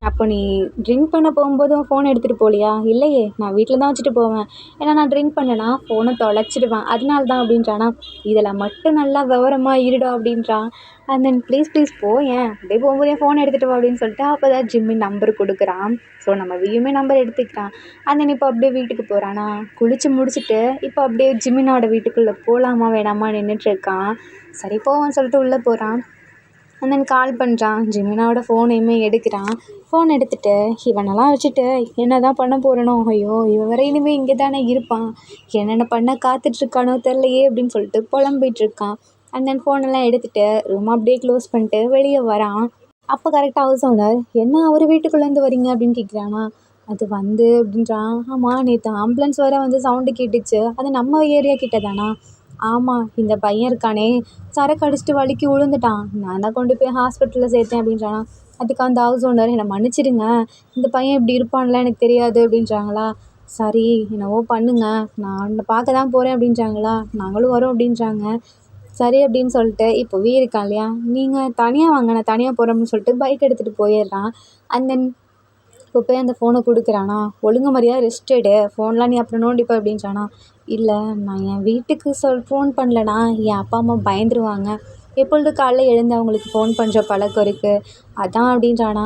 அப்போ நீ ட்ரிங்க் பண்ண போகும்போது உன் ஃபோனை எடுத்துகிட்டு போகலையா? இல்லையே, நான் வீட்டில் தான் வச்சுட்டு போவேன். ஏன்னா நான் ட்ரிங்க் பண்ணேன்னா ஃபோனை தொலைச்சிடுவேன், அதனால தான் அப்படின்றானா. இதில் மட்டும் நல்லா விவரமாக இருடா அப்படின்றான். அண்ட் தென் ப்ளீஸ் ப்ளீஸ் போயேன், அப்படியே போகும்போது என் ஃபோனை எடுத்துகிட்டு வா அப்படின்னு சொல்லிட்டு அப்போ தான் ஜிம்மி நம்பர் கொடுக்குறான். ஸோ நம்ம வியுமே நம்பர் எடுத்துக்கிறான். அண்ட் தென் இப்போ அப்படியே வீட்டுக்கு போகிறானா. குளித்து முடிச்சுட்டு இப்போ அப்படியே ஜிம்மினோட வீட்டுக்குள்ளே போகலாமா வேணாமா நின்றுட்டுருக்கான். சரி போவான்னு சொல்லிட்டு உள்ளே போகிறான். அண்ட் தென் கால் பண்ணுறான். ஜிமினாவோட ஃபோனையுமே எடுக்கிறான். ஃபோன் எடுத்துகிட்டு இவனெல்லாம் வச்சுட்டு என்ன தான் பண்ண போகிறனோ, ஐயோ இவன் வேற இனிமேல் இங்கே தானே இருப்பான், என்னென்ன பண்ண காத்துட்ருக்கானோ தெரிலையே அப்படின்னு சொல்லிட்டு புலம்பிகிட்ருக்கான். அண்ட் தென் ஃபோனெல்லாம் எடுத்துகிட்டு ரூம் அப்படியே க்ளோஸ் பண்ணிட்டு வெளியே வரான். அப்போ கரெக்டாக ஹவுஸ் ஓனர், என்ன அவர் வீட்டுக்குள்ளேருந்து வரீங்க அப்படின்னு கேட்குறானா. அது வந்து அப்படின்றான். ஆமாம், நேற்று ஆம்புலன்ஸ் வேறு வந்து சவுண்டு கேட்டுச்சு, அது நம்ம ஏரியா கிட்ட தானா? ஆமாம், இந்த பையன் இருக்கானே, சரக்கு அடிச்சுட்டு வழுக்கி விழுந்துட்டான், நான் தான் கொண்டு போய் ஹாஸ்பிட்டலில் சேர்த்தேன் அப்படின்றானா. அதுக்கு அந்த ஹவுஸ் ஓனர், என்னை மன்னிச்சிடுங்க, இந்த பையன் இப்படி இருப்பான்லாம் எனக்கு தெரியாது அப்படின்றாங்களா. சரி என்னவோ பண்ணுங்க, நான் உன்னை பார்க்க தான் போகிறேன் அப்படின்றாங்களா. நாங்களும் வரோம் அப்படின்றாங்க. சரி அப்படின்னு சொல்லிட்டு இப்போ இருக்கான் இல்லையா, நீங்கள் தனியாக வாங்க, நான் தனியாக போகிறேன் அப்படின்னு சொல்லிட்டு பைக் எடுத்துகிட்டு போயிடுறான். அண்ட் தென் இப்போ போய் அந்த ஃபோனை கொடுக்குறானா. ஒழுங்கு மரியாதை ரெஸ்ட் எடு, ஃபோன்லாம் நீ அப்புறம் நோண்டிப்ப அப்படின்றானா. இல்லை, நான் என் வீட்டுக்கு ஃபோன் பண்ணலனா என் அப்பா அம்மா பயந்துருவாங்க, எப்பொழுது காலைல எழுந்து அவங்களுக்கு ஃபோன் பண்ணுற பழக்கம் இருக்குது, அதான் அப்படின்றானா.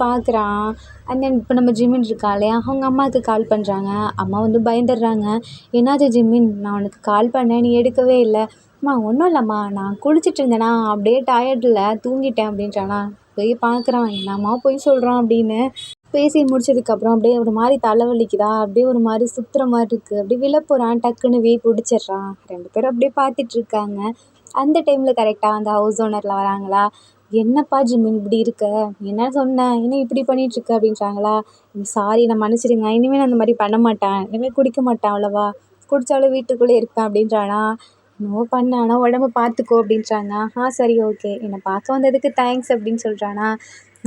பார்க்குறான். அண்ட் தென் இப்போ நம்ம ஜிம்மின் இருக்கா இல்லையா, அவங்க அம்மாவுக்கு கால் பண்ணுறாங்க. அம்மா வந்து பயந்துடுறாங்க. என்னாச்சு ஜிம்மின், நான் உனக்கு கால் பண்ணேன், நீ எடுக்கவே இல்லை. அம்மா ஒன்றும் இல்லைம்மா, நான் குளிச்சுட்டு இருந்தேனா, அப்படியே டயர்டில் தூங்கிட்டேன் அப்படின்றானா. போய் பார்க்குறான், என்னம்மா போய் சொல்கிறான் அப்படின்னு. பேசி முடிச்சதுக்கப்புறம் அப்படியே ஒரு மாதிரி தலைவலிக்குதா, அப்படியே ஒரு மாதிரி சுற்றுற மாதிரி இருக்குது, அப்படியே விழப்போகிறான். டக்குன்னு பிடிச்சிடுறான். 2 பேரும் அப்படியே பார்த்துட்ருக்காங்க. அந்த டைமில் கரெக்டாக அந்த ஹவுஸ் ஓனரில் வராங்களா. என்னப்பா ஜிம்மின் இப்படி இருக்க, என்ன சொன்னேன், என்ன இப்படி பண்ணிகிட்ருக்க அப்படின்றாங்களா. சாரி, நான் மன்னிச்சிடுங்க, இனிமேல் நான் அந்த மாதிரி பண்ண மாட்டேன், இனிமேல் குடிக்க மாட்டேன், அவ்வளோவா குடித்தாலும் வீட்டுக்குள்ளே இருப்பேன் அப்படின்றானா. என்னவோ பண்ண, ஆனால் உடம்ப பார்த்துக்கோ அப்படின்றாங்க. சரி ஓகே, என்னை பார்க்க வந்ததுக்கு தேங்க்ஸ் அப்படின்னு சொல்கிறானா.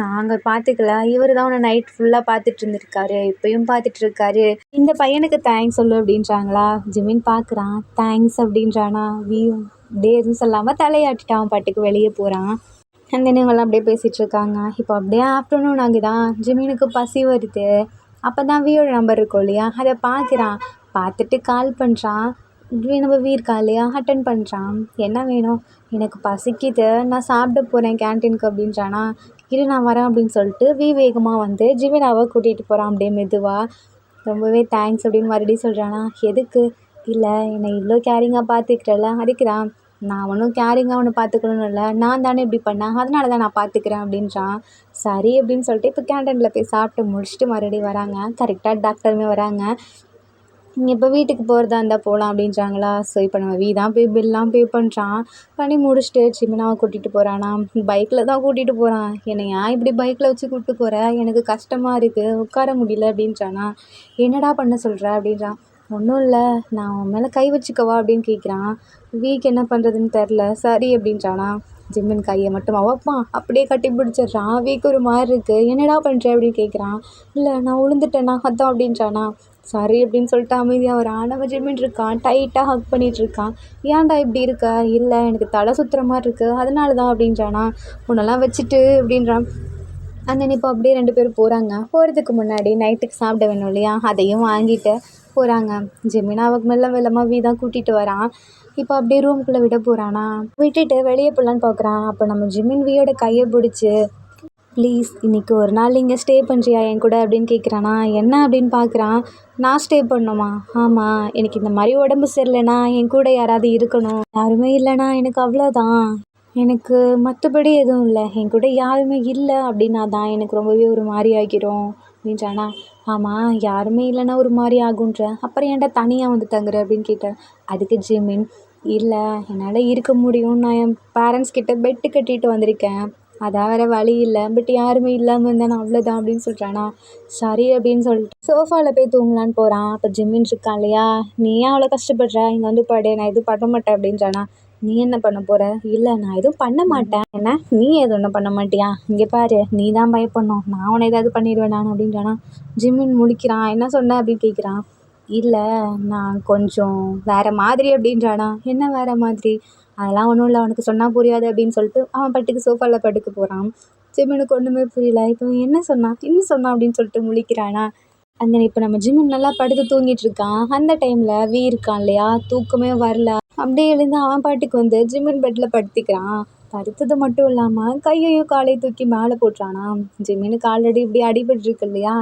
நாங்கள் பார்த்துக்கல, இவர் தான் உன்னை நைட் ஃபுல்லாக பார்த்துட்டு இருந்திருக்காரு, இப்பயும் பார்த்துட்டு இருக்காரு, இந்த பையனுக்கு தேங்க்ஸ் சொல்லு அப்படின்றாங்களா. ஜிமின் பார்க்குறான். தேங்க்ஸ் அப்படின்றானா. அப்படியே எதுவும் சொல்லாமல் தலையாட்டிட்டான், பாட்டுக்கு வெளியே போகிறான். அந்த இவங்கெல்லாம் அப்படியே பேசிகிட்டு இருக்காங்க. இப்போ அப்படியே ஆஃப்டர்நூன் ஆகுதான். ஜிமினுக்கு பசி வருது. அப்போ தான் வியோட நம்பர் இருக்கும் இல்லையா, அதை பார்க்குறான். பார்த்துட்டு கால் பண்ணுறான். நம்ம இருக்கா இல்லையா, அட்டன் பண்ணுறான். என்ன வேணும்? எனக்கு பசிக்குது, நான் சாப்பிட போகிறேன் கேன்டீனுக்கு அப்படின்றானா. இரு நான் வரேன் அப்படின்னு சொல்லிட்டு வேகமாக வந்து ஜிமினாவை கூட்டிகிட்டு போகிறான் அப்படியே மெதுவாக. ரொம்பவே தேங்க்ஸ் அப்படின்னு மறுபடியும் சொல்கிறானா. எதுக்கு? இல்லை, என்னை இவ்வளோ கேரிங்காக பார்த்துக்கிறல, அதுக்கு தான். நான் ஒன்றும் கேரிங்காக ஒன்று பார்த்துக்கணும்னு இல்லை, நான் தானே இப்படி பண்ணேன், அதனால தான் நான் பார்த்துக்கிறேன் அப்படின்றான். சரி அப்படின்னு சொல்லிட்டு இப்போ கேன்டீனில் போய் சாப்பிட்டு முடிச்சுட்டு மறுபடியும் வராங்க. கரெக்டாக டாக்டருமே வராங்க. நீங்கள் இப்போ வீட்டுக்கு போகிறதா இருந்தால் போகலாம் அப்படின்றாங்களா. ஸோ இப்போ நம்ம தான் போய் பில்லாம் பே பண்ணுறான். பண்ணி முடிச்சுட்டு ஜிமினாவை கூட்டிகிட்டு போகிறானா. பைக்கில் தான் கூட்டிகிட்டு போகிறான். என்னை ஏன் இப்படி பைக்கில் வச்சு கூப்பிட்டு போகிற, எனக்கு கஷ்டமாக இருக்குது, உட்கார முடியல அப்படின்றானா. என்னடா பண்ண சொல்கிற அப்படின்றான். ஒன்றும் இல்லை, நான் உன் மேலே கை வச்சுக்கவா அப்படின்னு கேட்குறான். என்ன பண்ணுறதுன்னு தெரில, சரி அப்படின்றானா. ஜிம்மின் கையை மட்டும் வைப்பான், அப்படியே கட்டி பிடிச்சிடுறான். ஒரு மாதிரி இருக்குது, என்னடா பண்ணுற அப்படின்னு கேட்குறான். இல்லை நான் விழுந்துட்டேனா, அதான் அப்படின்றானா. சரி அப்படின்னு சொல்லிட்டு அமைதியாக வரான். நம்ம ஜிம்மின் இருக்கான், டைட்டாக ஹக் பண்ணிகிட்ருக்கான். ஏன்டா இப்படி இருக்க? இல்லை எனக்கு தலை சுற்றுற மாதிரி இருக்குது, அதனால தான் அப்படின்றானா. உன்னெல்லாம் வச்சுட்டு அப்படின்றான். அந்த இப்போ அப்படியே 2 பேரும் போகிறாங்க. போகிறதுக்கு முன்னாடி நைட்டுக்கு சாப்பிட வேணும் இல்லையா, அதையும் வாங்கிட்டு போகிறாங்க. ஜெமினா அவக்கு மெல்லமாக தான் கூட்டிகிட்டு வரான். இப்போ அப்படியே ரூம்குள்ளே விட போகிறானா. விட்டுட்டு வெளியே போகலான்னு பார்க்குறான். அப்போ நம்ம ஜிம்மின் வியோட கையை பிடிச்சி ப்ளீஸ் இன்னைக்கு ஒரு நாள் இங்கே ஸ்டே பண்ணுறியா என் கூட அப்படின்னு கேட்குறானா. என்ன அப்படின்னு பார்க்குறான். நான் ஸ்டே பண்ணணுமா? ஆமாம், எனக்கு இந்த மாதிரி உடம்பு சரியில்லைனா என் கூட யாராவது இருக்கணும். யாருமே இல்லைனா எனக்கு அவ்வளோதான். எனக்கு மற்றபடி எதுவும் இல்லை. என் கூட யாருமே இல்லை அப்படின்னா தான் எனக்கு ரொம்பவே ஒரு மாதிரி ஆகிரும் அப்படின்றானா. ஆமாம், யாருமே இல்லைன்னா ஒரு மாதிரி ஆகுன்ற, அப்புறம் ஏன்டா தனியாக வந்து தங்குற அப்படின்னு கேட்டேன். அதுக்கு ஜிமின், இல்லை என்னால் இருக்க முடியும், நான் என் பேரண்ட்ஸ் கிட்ட பெட்டு கட்டிட்டு வந்திருக்கேன், அதான் வேறு வழி இல்லை, பட் யாருமே இல்லாமல் இருந்தால் நான் அவ்வளோதான் அப்படின்னு சொல்கிறானா. சரி அப்படின்னு சொல்லிட்டு சோஃபாவில் போய் தூங்கலான்னு போகிறான். அப்போ ஜிம்மின் இருக்கான் இல்லையா, நீ ஏன் அவ்வளோ கஷ்டப்படுற, இங்கே வந்து படு, நான் எதுவும் பண்ண மாட்டேன் அப்படின்றானா. நீ என்ன பண்ண போகிற? இல்லை நான் எதுவும் பண்ண மாட்டேன். என்ன நீ எதுவும் ஒன்றும் பண்ண மாட்டியா? இங்கே பாரு, நீ தான் பயப்படணும், நான் உன்னை ஏதாவது பண்ணிடுவேன் நான் அப்படின்றானா. ஜிம்மின் முழிக்கிறான். என்ன சொன்ன அப்படின்னு கேட்குறான். இல்லை நான் கொஞ்சம் வேறு மாதிரி அப்படின்றானா. என்ன வேறு மாதிரி? அதெல்லாம் ஒன்றும் இல்லை, அவனுக்கு சொன்னால் புரியாது அப்படின்னு சொல்லிட்டு அவன் பட்டுக்கு சோஃபாவில் படுக்க போகிறான். ஜிம்மினுக்கு ஒன்றுமே புரியல. இப்போ என்ன சொன்னான் அப்படின்னு சொல்லிட்டு முழிக்கிறானா. அந்த இப்போ நம்ம ஜிம்மின் நல்லா படுத்து தூங்கிட்டு இருக்கான். அந்த டைமில் இருக்கான் இல்லையா, தூக்கமே வரல. அப்படியே எழுந்து அவன் பாட்டுக்கு வந்து ஜிம்மின் பெட்டில் படுத்திக்கிறான். படுத்தது மட்டும் இல்லாமல் கையையும் காலையும் தூக்கி மேலே போட்டுறானா. ஜிம்மினுக்கு ஆல்ரெடி இப்படி அடிபட்டுருக்கு இல்லையா,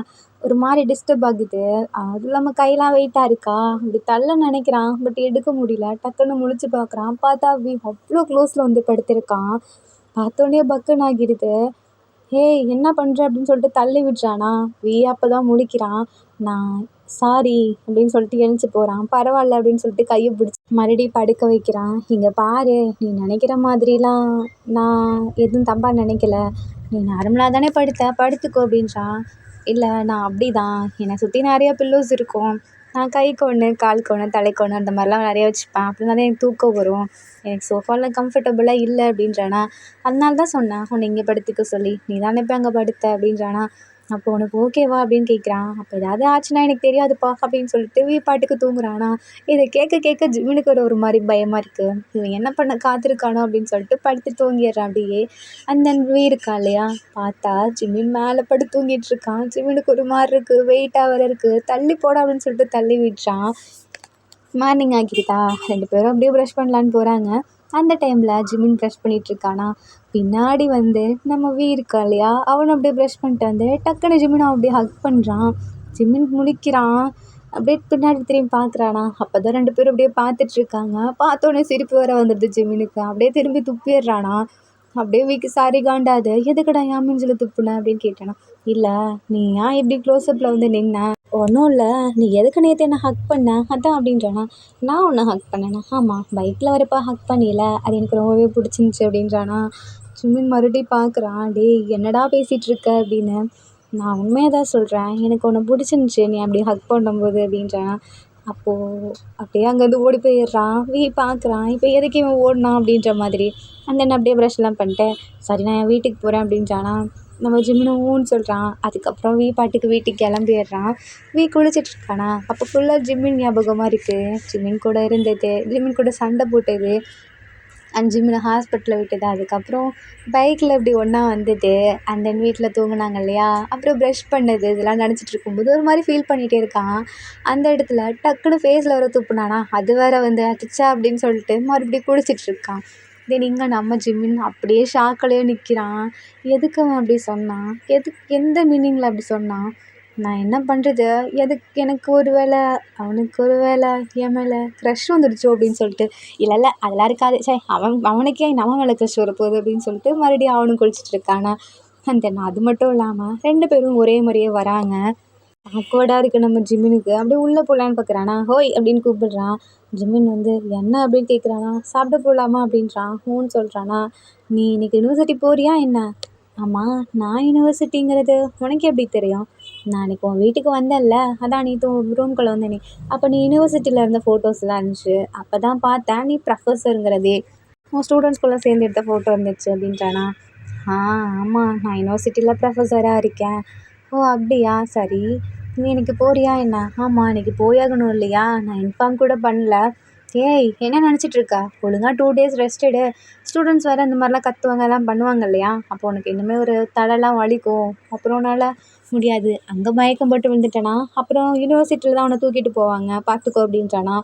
ஒரு மாதிரி டிஸ்டர்ப் ஆகுது. அதுவும் இல்லாமல் கையெல்லாம் வெயிட்டாக இருக்கா, அப்படி தள்ள நினைக்கிறான், பட் எடுக்க முடியல. டக்குன்னு முழிச்சு பார்க்குறான். பார்த்தா அவ்வளோ க்ளோஸில் வந்து படுத்திருக்கான். பார்த்தோன்னே பக்குன்னு ஆகிடுது. ஏய் என்ன பண்ணுற அப்படின்னு சொல்லிட்டு தள்ளி விட்டுறானா. அப்போ தான் முழிக்கிறான். நான் சாரி அப்படின்னு சொல்லிட்டு எழுந்துச்சி போகிறான். பரவாயில்ல அப்படின்னு சொல்லிட்டு கையை பிடிச்சி மறுபடியும் படுக்க வைக்கிறான். இங்கே பாரு, நீ நினைக்கிற மாதிரிலாம் நான் எதுவும் தப்பாக நினைக்கல, நீ நார்மலாக தானே படுத்துக்கோ அப்படின்றான். இல்லை நான் அப்படி தான், என்னை சுற்றி நிறையா பில்லோஸ் இருக்கும், நான் கைக்கு ஒன்று, காலுக்கு ஒன்று, தலைக்கு ஒன்று அந்த மாதிரிலாம் நிறைய வச்சுப்பேன், அப்படின்னா தான் எனக்கு தூக்கம் வரும். எனக்கு சோஃபாவில் கம்ஃபர்டபுளாக இல்லை அப்படின்றானா. அதனால தான் சொன்னேன் உன்னை இங்கே படுத்துக்க சொல்லி, நீ தானே இப்போ அங்கே படுத்த அப்படின்றானா. அப்போ உனக்கு ஓகேவா அப்படின்னு கேட்குறான். அப்போ ஏதாவது ஆச்சுன்னா எனக்கு தெரியாதுப்பா அப்படின்னு சொல்லிட்டு பாட்டுக்கு தூங்குறானா. இதை கேட்க கேட்க ஜிம்மினுக்கு ஒரு மாதிரி பயமாக இருக்குது. இவன் என்ன பண்ண காத்திருக்கானோ அப்படின்னு சொல்லிட்டு படுத்து தூங்கிடுறான் அப்படியே. அந்த இருக்கா இல்லையா, பார்த்தா ஜிம்மின் மேலே படுத்து தூங்கிட்டு இருக்கான். ஜிம்மினுக்கு ஒரு மாதிரி இருக்குது, வெயிட்டாக வேறு இருக்குது. தள்ளி போட அப்படின்னு சொல்லிட்டு தள்ளி விட்டுறான். மார்னிங் ஆகிடுதா, 2 பேரும் அப்படியே ப்ரஷ் பண்ணலான்னு போகிறாங்க. அந்த டைமில் ஜிம்மின் ப்ரஷ் பண்ணிகிட்ருக்கானா. பின்னாடி வந்து நம்ம இருக்கா இல்லையா, அவனை அப்படியே ப்ரஷ் பண்ணிட்டு வந்து டக்குன்னு ஜிம்மினை அப்படியே ஹக் பண்ணுறான். ஜிம்மின் முழிக்கிறான். அப்படியே பின்னாடி திரும்பி பார்க்குறானா. அப்போ தான் 2 பேரும் அப்படியே பார்த்துட்ருக்காங்க. பார்த்தோன்னே சிரிப்பு வேற வந்துடுது ஜிம்மினுக்கு. அப்படியே திரும்பி துப்பிடுறானா. அப்படியே சாரி காண்டாது. எதுக்குடா என் மூஞ்சில துப்புன அப்படின்னு கேட்டானா. இல்லை நீ ஏன் இப்படி க்ளோஸ்அப்பில் வந்து நின்ன, ஒன்றும் இல்லை, நீ எதுக்கு நேற்று என்ன ஹக் பண்ண அதான் அப்படின்றானா. நான் ஒன்று ஹக் பண்ணேனா. ஆமாம், பைக்கில் வரப்போ ஹக் பண்ணியில, அது எனக்கு ரொம்பவே பிடிச்சிருந்துச்சி அப்படின்றானா. ஜிம்மின் மறுபடியும் பார்க்குறான். டேய் என்னடா பேசிகிட்டு இருக்க அப்படின்னு. நான் உண்மையாக தான் சொல்கிறேன், எனக்கு ஒன்று பிடிச்சிருந்துச்சி நீ அப்படி ஹக் பண்ணும்போது அப்படின்றானா. அப்போது அப்படியே அங்கேருந்து ஓடி போயிடுறான். பார்க்குறான். இப்போ எதுக்கு இவன் ஓடினான் அப்படின்ற மாதிரி. அந்த அப்படியே ப்ரஷ்லாம் பண்ணிட்டு சரி நான் என் வீட்டுக்கு போகிறேன் அப்படின்றானா. நம்ம ஜிம்மினும் ஊன்னு சொல்கிறான். அதுக்கப்புறம் பாட்டுக்கு வீட்டுக்கு கிளம்பிடுறான். குளிச்சிட்ருக்கானா. அப்போ ஃபுல்லாக ஜிம்மின் ஞாபகமாக இருக்குது. ஜிம்மின் கூட இருந்தது, ஜிம்மின் கூட சண்டை போட்டது, அண்ட் ஜிம்மினை ஹாஸ்பிட்டலில் விட்டது, அதுக்கப்புறம் பைக்கில் இப்படி ஒன்றா வந்தது, அண்ட் தென் வீட்டில் தூங்குனாங்க இல்லையா, அப்புறம் ப்ரஷ் பண்ணது, இதெல்லாம் நினச்சிட்டு இருக்கும்போது ஒரு மாதிரி ஃபீல் பண்ணிகிட்டே இருக்கான். அந்த இடத்துல டக்குன்னு ஃபேஸில் வர துப்புனானா. அது வேறு வந்து அச்சா அப்படின்னு சொல்லிட்டு மறுபடியும் குளிச்சிட்ருக்கான். தென் இங்கே நம்ம ஜிம்மின் அப்படியே ஷாக்கிலே நிற்கிறான். எதுக்கு அவன் அப்படி சொன்னான், எந்த மீனிங்கில் அப்படி சொன்னான், நான் என்ன பண்ணுறது, எனக்கு ஒரு வேளை அவனுக்கு ஒரு வேளை என் மேலே க்ரஷ் வந்துடுச்சோ அப்படின்னு சொல்லிட்டு. இல்லை அதெல்லாம் இருக்காது, சரி அவனுக்கே நம்ம மேலே க்ரஷ் வரப்போகுது அப்படின்னு சொல்லிட்டு மறுபடியும் அவனும் குளிச்சிட்ருக்கானா. அண்ட் தென் அது மட்டும் இல்லாமல் 2 பேரும் ஒரே மாதிரியே வராங்க. ஆக்வர்டாக இருக்குது நம்ம ஜிம்மினுக்கு. அப்படியே உள்ளே போகலான்னு பார்க்குறானா. ஹோய் அப்படின்னு கூப்பிடுறான். ஜிம்மின் வந்து என்ன அப்படின்னு கேட்குறானா. சாப்பிட போகலாமா அப்படின்றான். ஹூன்னு சொல்கிறானா. நீ இன்னைக்கு யூனிவர்சிட்டி போறியா என்ன? ஆமாம், நான் யூனிவர்சிட்டிங்கிறது உனக்கு எப்படி தெரியும்? நான் அன்றைக்கி உன் வீட்டுக்கு வந்தேன்ல, அதான் நீ ரூம்குள்ளே வந்தேனே, அப்போ நீ யூனிவர்சிட்டியில் இருந்த ஃபோட்டோஸ்லாம் இருந்துச்சு, அப்போ தான் பார்த்தேன் நீ ப்ரொஃபஸருங்கிறதே, உன் ஸ்டூடெண்ட்ஸ்குள்ளே சேர்ந்து எடுத்த ஃபோட்டோ இருந்துச்சு அப்படின்றானா. ஆமாம், நான் யூனிவர்சிட்டியில் ப்ரொஃபஸராக இருக்கேன். ஓ அப்படியா, சரி நீ இன்னைக்கு போறியா என்ன? ஆமாம், இன்னைக்கு போயாகணும் இல்லையா, நான் இன்ஃபார்ம் கூட பண்ணல. ஏய் என்ன நினச்சிட்ருக்க, ஒழுங்காக 2 days ரெஸ்ட் எடு. ஸ்டூடெண்ட்ஸ் வேறு இந்த மாதிரிலாம் கத்துவாங்க, எல்லாம் பண்ணுவாங்க இல்லையா, அப்போ உனக்கு இனிமேல் ஒரு தலைலாம் வலிக்கும், அப்புறம் உன்னால் முடியாது, அங்கே மயக்கம் போட்டு விழுந்துட்டேனா அப்புறம் யூனிவர்சிட்டியில் தான் அவனை தூக்கிட்டு போவாங்க, பார்த்துக்கோ அப்படின்ட்டானா.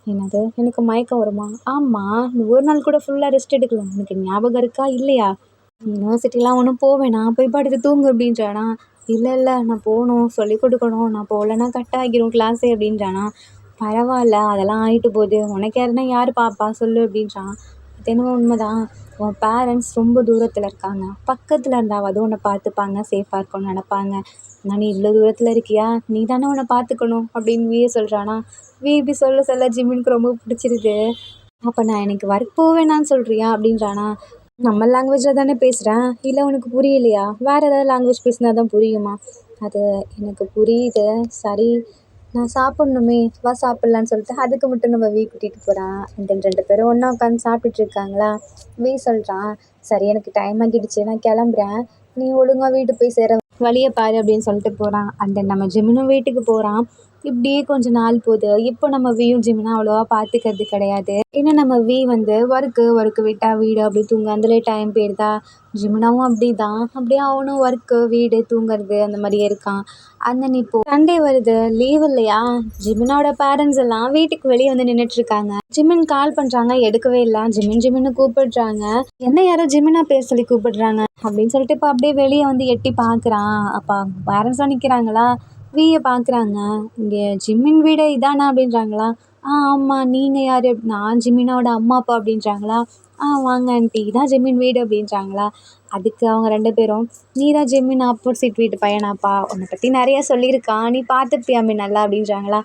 என்னது, எனக்கு மயக்கம் வருமா? ஆமாம், நீ ஒரு நாள் கூட ஃபுல்லாக ரெஸ்ட் எடுக்கல, உனக்கு ஞாபகம் இருக்கா இல்லையா? யூனிவர்சிட்டிலாம் ஒன்றும் போவேன், நான் போய் படுத்து தூங்கு அப்படின்றானா. இல்லை இல்லை நான் போகணும், சொல்லிக் கொடுக்கணும், நான் போகலன்னா கட் ஆகிரும் கிளாஸே அப்படின்றானா. பரவாயில்ல அதெல்லாம் ஆகிட்டு போகுது, உனக்கு யாருன்னா யார் பாப்பா சொல்லு அப்படின்றான். அது என்னமோ உண்மைதான், உன் பேரண்ட்ஸ் ரொம்ப தூரத்தில் இருக்காங்க, பக்கத்தில் இருந்தாவது உன்னை பார்த்துப்பாங்க, சேஃபாக இருக்கும்னு நினப்பாங்க. நான் நீ இவ்வளோ தூரத்தில் இருக்கியா, நீ தானே உன்னை பார்த்துக்கணும் அப்படின்னு விஏ சொல்கிறானா. இப்படி சொல்ல சொல்ல ஜிம்மினுக்கு ரொம்ப பிடிச்சிருது. அப்போ நான் எனக்கு ஒர்க் போவேணான்னு சொல்கிறியா அப்படின்றானா. நம்ம லாங்குவேஜில் தானே பேசுகிறேன், இல்லை உனக்கு புரியலையா, வேறு ஏதாவது லாங்குவேஜ் பேசினா தான் புரியுமா. அது எனக்கு புரியுது, சரி நான் சாப்பிட்ணுமே, வா சாப்பிட்லான்னு சொல்லிட்டு அதுக்கு மட்டும் நம்ம கூட்டிகிட்டு போகிறான். தென் 2 பேரும் ஒன்றா உட்காந்து சாப்பிட்டுட்டு இருக்காங்களா. சொல்கிறான், சரி எனக்கு டைம் ஆகிடுச்சு, நான் கிளம்புறேன், நீ ஒழுங்காக வீட்டுக்கு போய் சேர வழியை பாரு அப்படின்னு சொல்லிட்டு போகிறான். அந்த நம்ம ஜிமினும் வீட்டுக்கு போகிறான். இப்படியே கொஞ்ச நாள் போகுது. இப்போ நம்ம வியும் ஜிமினா அவ்வளோவா பார்த்துக்கிறது கிடையாது. ஏன்னா நம்ம வந்து ஒர்க்கு விட்டால் வீடு அப்படி தூங்க அதிலே டைம் போயிடுதா. ஜிமினாவும் அப்படி தான், அப்படியே அவனும் ஒர்க்கு வீடு தூங்குறது அந்த மாதிரியே இருக்கான். அந்த இப்போது சண்டே வருது, லீவ் இல்லையா. ஜிமினோட பேரண்ட்ஸ் எல்லாம் வீட்டுக்கு வெளியே வந்து நின்றுட்டுருக்காங்க. ஜிமின் கால் பண்ணுறாங்க, எடுக்கவே இல்லை. ஜிமின்னு கூப்பிடுறாங்க, என்ன யாரோ ஜிமினா பேர் சொல்லி கூப்பிடுறாங்க அப்படின்னு சொல்லிட்டு இப்போ அப்படியே வெளியே வந்து எட்டி பார்க்குறான். அப்போ பேரண்ட்ஸாக நிற்கிறாங்களா. வியை பார்க்குறாங்க, இங்கே ஜிம்மின் வீடு இதானா அப்படின்றாங்களா. ஆமாம், நீங்கள் யார், நான் ஜிமினோட அம்மா அப்பா அப்படின்றாங்களா. வாங்க ஆண்டி, இதான் ஜிம்மின் வீடு அப்படின்றாங்களா. அதுக்கு அவங்க 2 பேரும், நீ தான் ஜிம்மின் ஆப்போசிட் வீட்டு பையனாப்பா, உன்னை பற்றி நிறையா சொல்லியிருக்கான், நீ பார்த்துப்பியாமே நல்லா அப்படின்றாங்களா.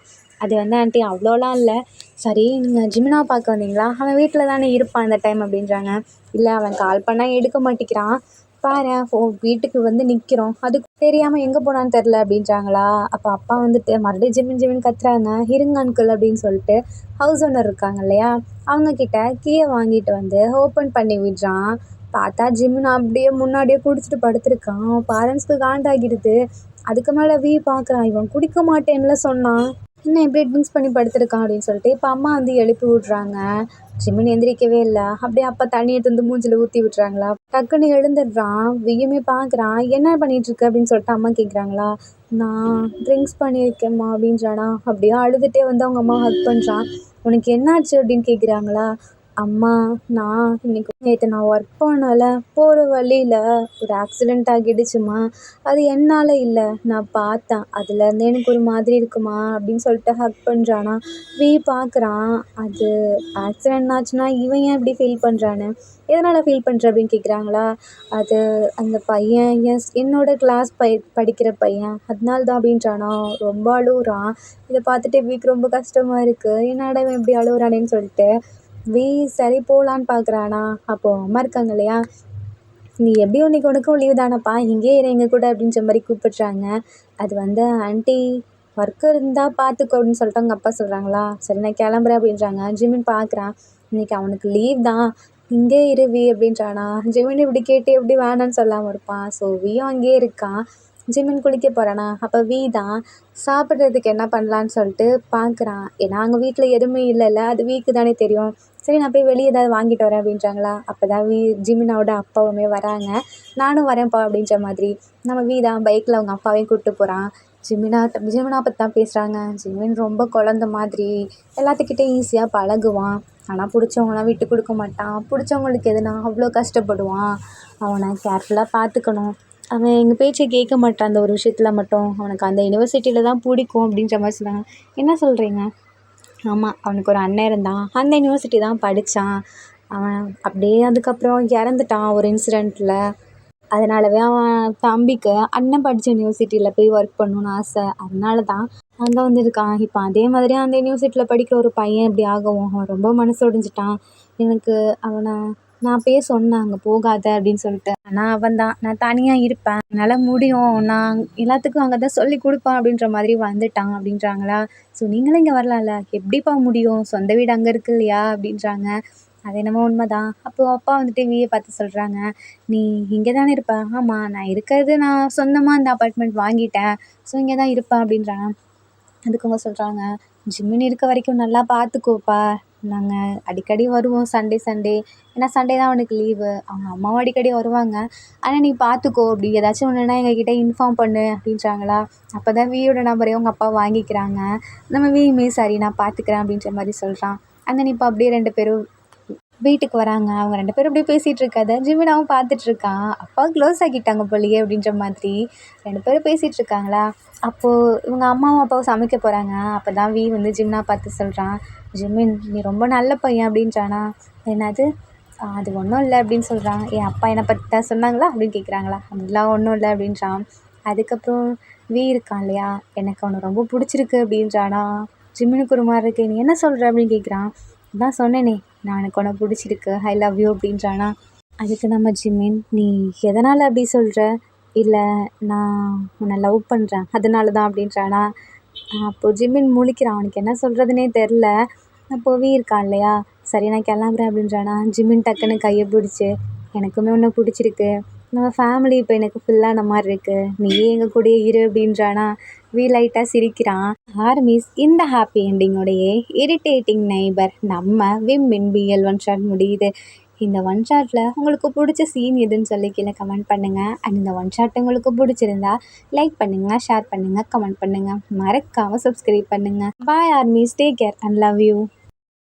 அது ஆண்டி அவ்வளோலாம் இல்லை, சரி நீங்கள் ஜிமினாவை பார்க்க வந்தீங்களா, அவன் வீட்டில் தானே இருப்பான் இந்த டைம் அப்படின்றாங்க. இல்லை அவன் கால் பண்ணால் எடுக்க மாட்டேங்கிறான், பாரேன் வீட்டுக்கு வந்து நிற்கிறோம், அதுக்கு தெரியாமல் எங்கே போனான்னு தெரில அப்படின்றாங்களா. அப்போ அப்பா வந்துட்டு மறுபடியும் ஜிமின் கத்துறாங்க. இருங்க அங்கிள் அப்படின்னு சொல்லிட்டு ஹவுஸ் ஓனர் இருக்காங்க இல்லையா, அவங்கக்கிட்ட கீயை வாங்கிட்டு வந்து ஓப்பன் பண்ணி விடுறான். பார்த்தா ஜிமின் அப்படியே முன்னாடியே குடிச்சிட்டு படுத்திருக்கான். பேரண்ட்ஸ்க்கு காண்டாகிடுது. அதுக்கு மேலே பார்க்குறான், இவன் குடிக்க மாட்டேன்ல சொன்னான், என்ன இப்படி ட்ரிங்க்ஸ் பண்ணி படுத்திருக்கான் அப்படின்னு சொல்லிட்டு இப்போ அம்மா வந்து எழுப்பி விட்றாங்க. ஜிமின் எந்திரிக்கவே இல்லை. அப்படியே அப்பா தண்ணியை தந்து மூஞ்சில் ஊற்றி விட்றாங்களா. டக்குன்னு எழுந்துடுறான். வியுமே பார்க்குறான், என்ன பண்ணிகிட்ருக்கு அப்படின்னு சொல்லிட்டு அம்மா கேட்குறாங்களா. நான் ட்ரிங்க்ஸ் பண்ணியிருக்கேம்மா அப்படின்றானா. அப்படியே அழுதுகிட்டே வந்து அவங்க அம்மா ஹக் பண்ணுறான். உனக்கு என்னாச்சு அப்படின்னு கேட்குறாங்களா. அம்மா, நான் நேற்று நான் ஒர்க் போனேன்ல, போகிற வழியில் ஒரு ஆக்சிடெண்ட் ஆகிடுச்சுமா, அது என்னால் இல்லை, நான் பார்த்தேன், அதுலேருந்து எனக்கு ஒரு மாதிரி இருக்குமா அப்படின்னு சொல்லிட்டு ஹக் பண்ணுறானா. பார்க்குறான், அது ஆக்சிடெண்ட் ஆச்சுன்னா இவன் ஏன் இப்படி ஃபீல் பண்ணுறான்னு. எதனால் ஃபீல் பண்ணுற அப்படின்னு கேட்குறாங்களா. அது அந்த பையன் என்னோட கிளாஸ் படிக்கிற பையன், அதனால தான் அப்படின்றானா. ரொம்ப அழுகுறான். இதை பார்த்துட்டு ரொம்ப கஷ்டமாக இருக்குது, என்னடா இவன் இப்படி அழுகுறானேன்னு சொல்லிட்டு சரி போகலான்னு பார்க்குறானா. அப்போது அம்மா இருக்காங்க இல்லையா, நீ எப்படியும் இன்றைக்கி உனக்கும் லீவ் தானேப்பா, இங்கேயே இரு எங்கள் கூட அப்படின்ற மாதிரி கூப்பிட்றாங்க. அது ஆண்டி ஒர்க்கு இருந்தால் பார்த்துக்கோ அப்படின்னு சொல்லிட்டு அவங்க அப்பா சொல்கிறாங்களா. சரி நான் கிளம்புறேன் அப்படின்றாங்க. ஜிமின் பார்க்குறான், இன்றைக்கி அவனுக்கு லீவ் தான், இங்கே இரு அப்படின்றானா. ஜிமின் இப்படி கேட்டு எப்படி வேணான்னு சொல்லாமல் இருப்பான். ஸோ வியும் அங்கேயே இருக்கான். ஜிமின் குளிக்க போகிறானா. அப்போ தான் சாப்பிட்றதுக்கு என்ன பண்ணலான்னு சொல்லிட்டு பார்க்குறான். ஏன்னா அங்கே வீட்டில் எதுவுமே இல்லைல்ல, அது வீக்கு தானே தெரியும். சரி நான் போய் வெளியே ஏதாவது வாங்கிட்டு வரேன் அப்படின்றாங்களா. அப்போ தான் ஜிமினாவோட அப்பாவுமே வராங்க. நானும் வரேன்ப்பா அப்படின்ற மாதிரி நம்ம தான் பைக்கில் அவங்க அப்பாவையும் கூப்பிட்டு போகிறான். ஜிமினா பற்றி தான் பேசுகிறாங்க. ஜிமின் ரொம்ப குழந்த மாதிரி, எல்லாத்துக்கிட்டையும் ஈஸியாக பழகுவான். ஆனால் பிடிச்சவங்களாம் விட்டு கொடுக்க மாட்டான். பிடிச்சவங்களுக்கு எதுனா அவ்வளோ கஷ்டப்படுவான். அவனை கேர்ஃபுல்லாக பார்த்துக்கணும். அவன் எங்கள் பேச்சை கேட்க மாட்டான். அந்த ஒரு விஷயத்தில் மட்டும் அவனுக்கு அந்த யூனிவர்சிட்டியில் தான் பிடிக்கும் அப்படின்ற மாதிரி சொன்னாங்க. என்ன சொல்கிறீங்க. ஆமாம், அவனுக்கு ஒரு அண்ணன் இருந்தான், அந்த யூனிவர்சிட்டி தான் படித்தான். அவன் அப்படியே அதுக்கப்புறம் இறந்துட்டான் ஒரு இன்சிடெண்ட்டில். அதனாலவே அவன் தம்பிக்கு அண்ணன் படித்த யூனிவர்சிட்டியில் போய் ஒர்க் பண்ணணுன்னு ஆசை. அதனால தான் அங்கே வந்திருக்கான். இப்போ அதே மாதிரி அந்த யூனிவர்சிட்டியில் படிக்கிற ஒரு பையன் இப்படி ஆகவும் அவன் ரொம்ப மனசு உடைஞ்சிட்டான். எனக்கு அவனை நான் அப்பயே சொன்னேன் அங்கே போகாத அப்படின்னு சொல்லிட்டு. ஆனால் அவன் தான், நான் தனியாக இருப்பேன், என்னால் முடியும், நான் எல்லாத்துக்கும் அங்கே தான் சொல்லி கொடுப்பேன் அப்படின்ற மாதிரி வந்துட்டான் அப்படின்றாங்களா. ஸோ நீங்களும் இங்கே வரலாம்ல, எப்படிப்பா முடியும், சொந்த வீடு அங்கே இருக்கு இல்லையா அப்படின்றாங்க. அது என்னமோ உண்மைதான். அப்போது அப்பா வந்துட்டு பார்த்து சொல்கிறாங்க, நீ இங்கே தானே இருப்ப. ஆமாம், நான் இருக்கிறது நான் சொந்தமாக இந்த அப்பார்ட்மெண்ட் வாங்கிட்டேன், ஸோ இங்கே தான் இருப்பேன் அப்படின்றாங்க. அதுக்கு அவங்க சொல்கிறாங்க, ஜிம்மின் இருக்க வரைக்கும் நல்லா பார்த்துக்கோப்பா, நாங்கள் அடிக்கடி வருவோம் சண்டே, ஏன்னா சண்டே தான் அவனுக்கு லீவு, அவங்க அம்மாவும் அடிக்கடி வருவாங்க, ஆனால் நீ பார்த்துக்கோ, அப்படி ஏதாச்சும் ஒன்றுனா எங்ககிட்ட இன்ஃபார்ம் பண்ணு அப்படின்றாங்களா. அப்போ தான் வியோட நம்பரையும் அவங்க அப்பா வாங்கிக்கிறாங்க. நம்ம வியுமே சரி நான் பார்த்துக்கிறேன் அப்படின்ற மாதிரி சொல்கிறான். இப்போ அப்படியே 2 பேரும் வீட்டுக்கு வராங்க. அவங்க 2 பேரும் அப்படியே பேசிகிட்டு இருக்கத ஜிமினாவும் பார்த்துட்ருக்கான். அப்பா க்ளோஸ் ஆக்கிட்டாங்க போலயே அப்படின்ற மாதிரி 2 பேரும் பேசிகிட்டு இருக்காங்களா, அப்போது இவங்க அம்மாவும் அப்பாவும் சமைக்க போகிறாங்க. அப்போ தான் வந்து ஜிமினா பார்த்து சொல்கிறான், "ஜிமின் நீ ரொம்ப நல்ல பையன்" அப்படின்றானா. "என்னது? அது ஒன்றும் இல்லை" அப்படின்னு சொல்கிறான். "என் அப்பா என்னை பற்றி தான் சொன்னாங்களா?" அப்படின்னு கேட்குறாங்களா. "அதெல்லாம் ஒன்றும் இல்லை" அப்படின்றான். அதுக்கப்புறம் இருக்கான் இல்லையா, "எனக்கு அவனை ரொம்ப பிடிச்சிருக்கு" அப்படின்றானா. ஜிமினுக்கு ஒரு மாதிரி இருக்கு. "நீ என்ன சொல்கிற?" அப்படின்னு கேட்குறான். "அதான் சொன்னேனே, நான் எனக்கு உன்னை பிடிச்சிருக்கு, ஐ லவ் யூ" அப்படின்றானா. அதுக்கு நம்ம ஜிமின், "நீ எதனால் அப்படி சொல்கிற?" "இல்லை, நான் உன்னை லவ் பண்ணுறேன், அதனால தான்" அப்படின்றானா. அப்போது ஜிமின் முழிக்கிறான். அவனுக்கு என்ன சொல்கிறதுனே தெரில. அப்போது இருக்கான் இல்லையா, "சரி நான் கிளம்புறேன்" அப்படின்றானா. ஜிமின் டக்குன்னு கையை பிடிச்சி, "எனக்குமே ஒன்று பிடிச்சிருக்கு, நம்ம ஃபேமிலி இப்போ எனக்கு ஃபுல்லான மாதிரி இருக்குது, நீயே எங்கள் கூடயே இரு" அப்படின்றானா. லைட்டாக சிரிக்கிறான். ஆர்மிஸ் இந்த ஹாப்பி எண்டிங்கோடையே இரிட்டேட்டிங் நெய்பர் நம்ம வின் பிஎல் ஒன் ஷாட் முடியுது. இந்த ஒன் ஷாட்டில் உங்களுக்கு பிடிச்ச சீன் எதுன்னு சொல்லி கீழே கமெண்ட் பண்ணுங்கள். அண்ட் இந்த ஒன் ஷாட் உங்களுக்கு பிடிச்சிருந்தா லைக் பண்ணுங்கள், ஷேர் பண்ணுங்கள், கமெண்ட் பண்ணுங்கள், மறக்காமல் சப்ஸ்கிரைப் பண்ணுங்கள். Bye armies, take care and love you.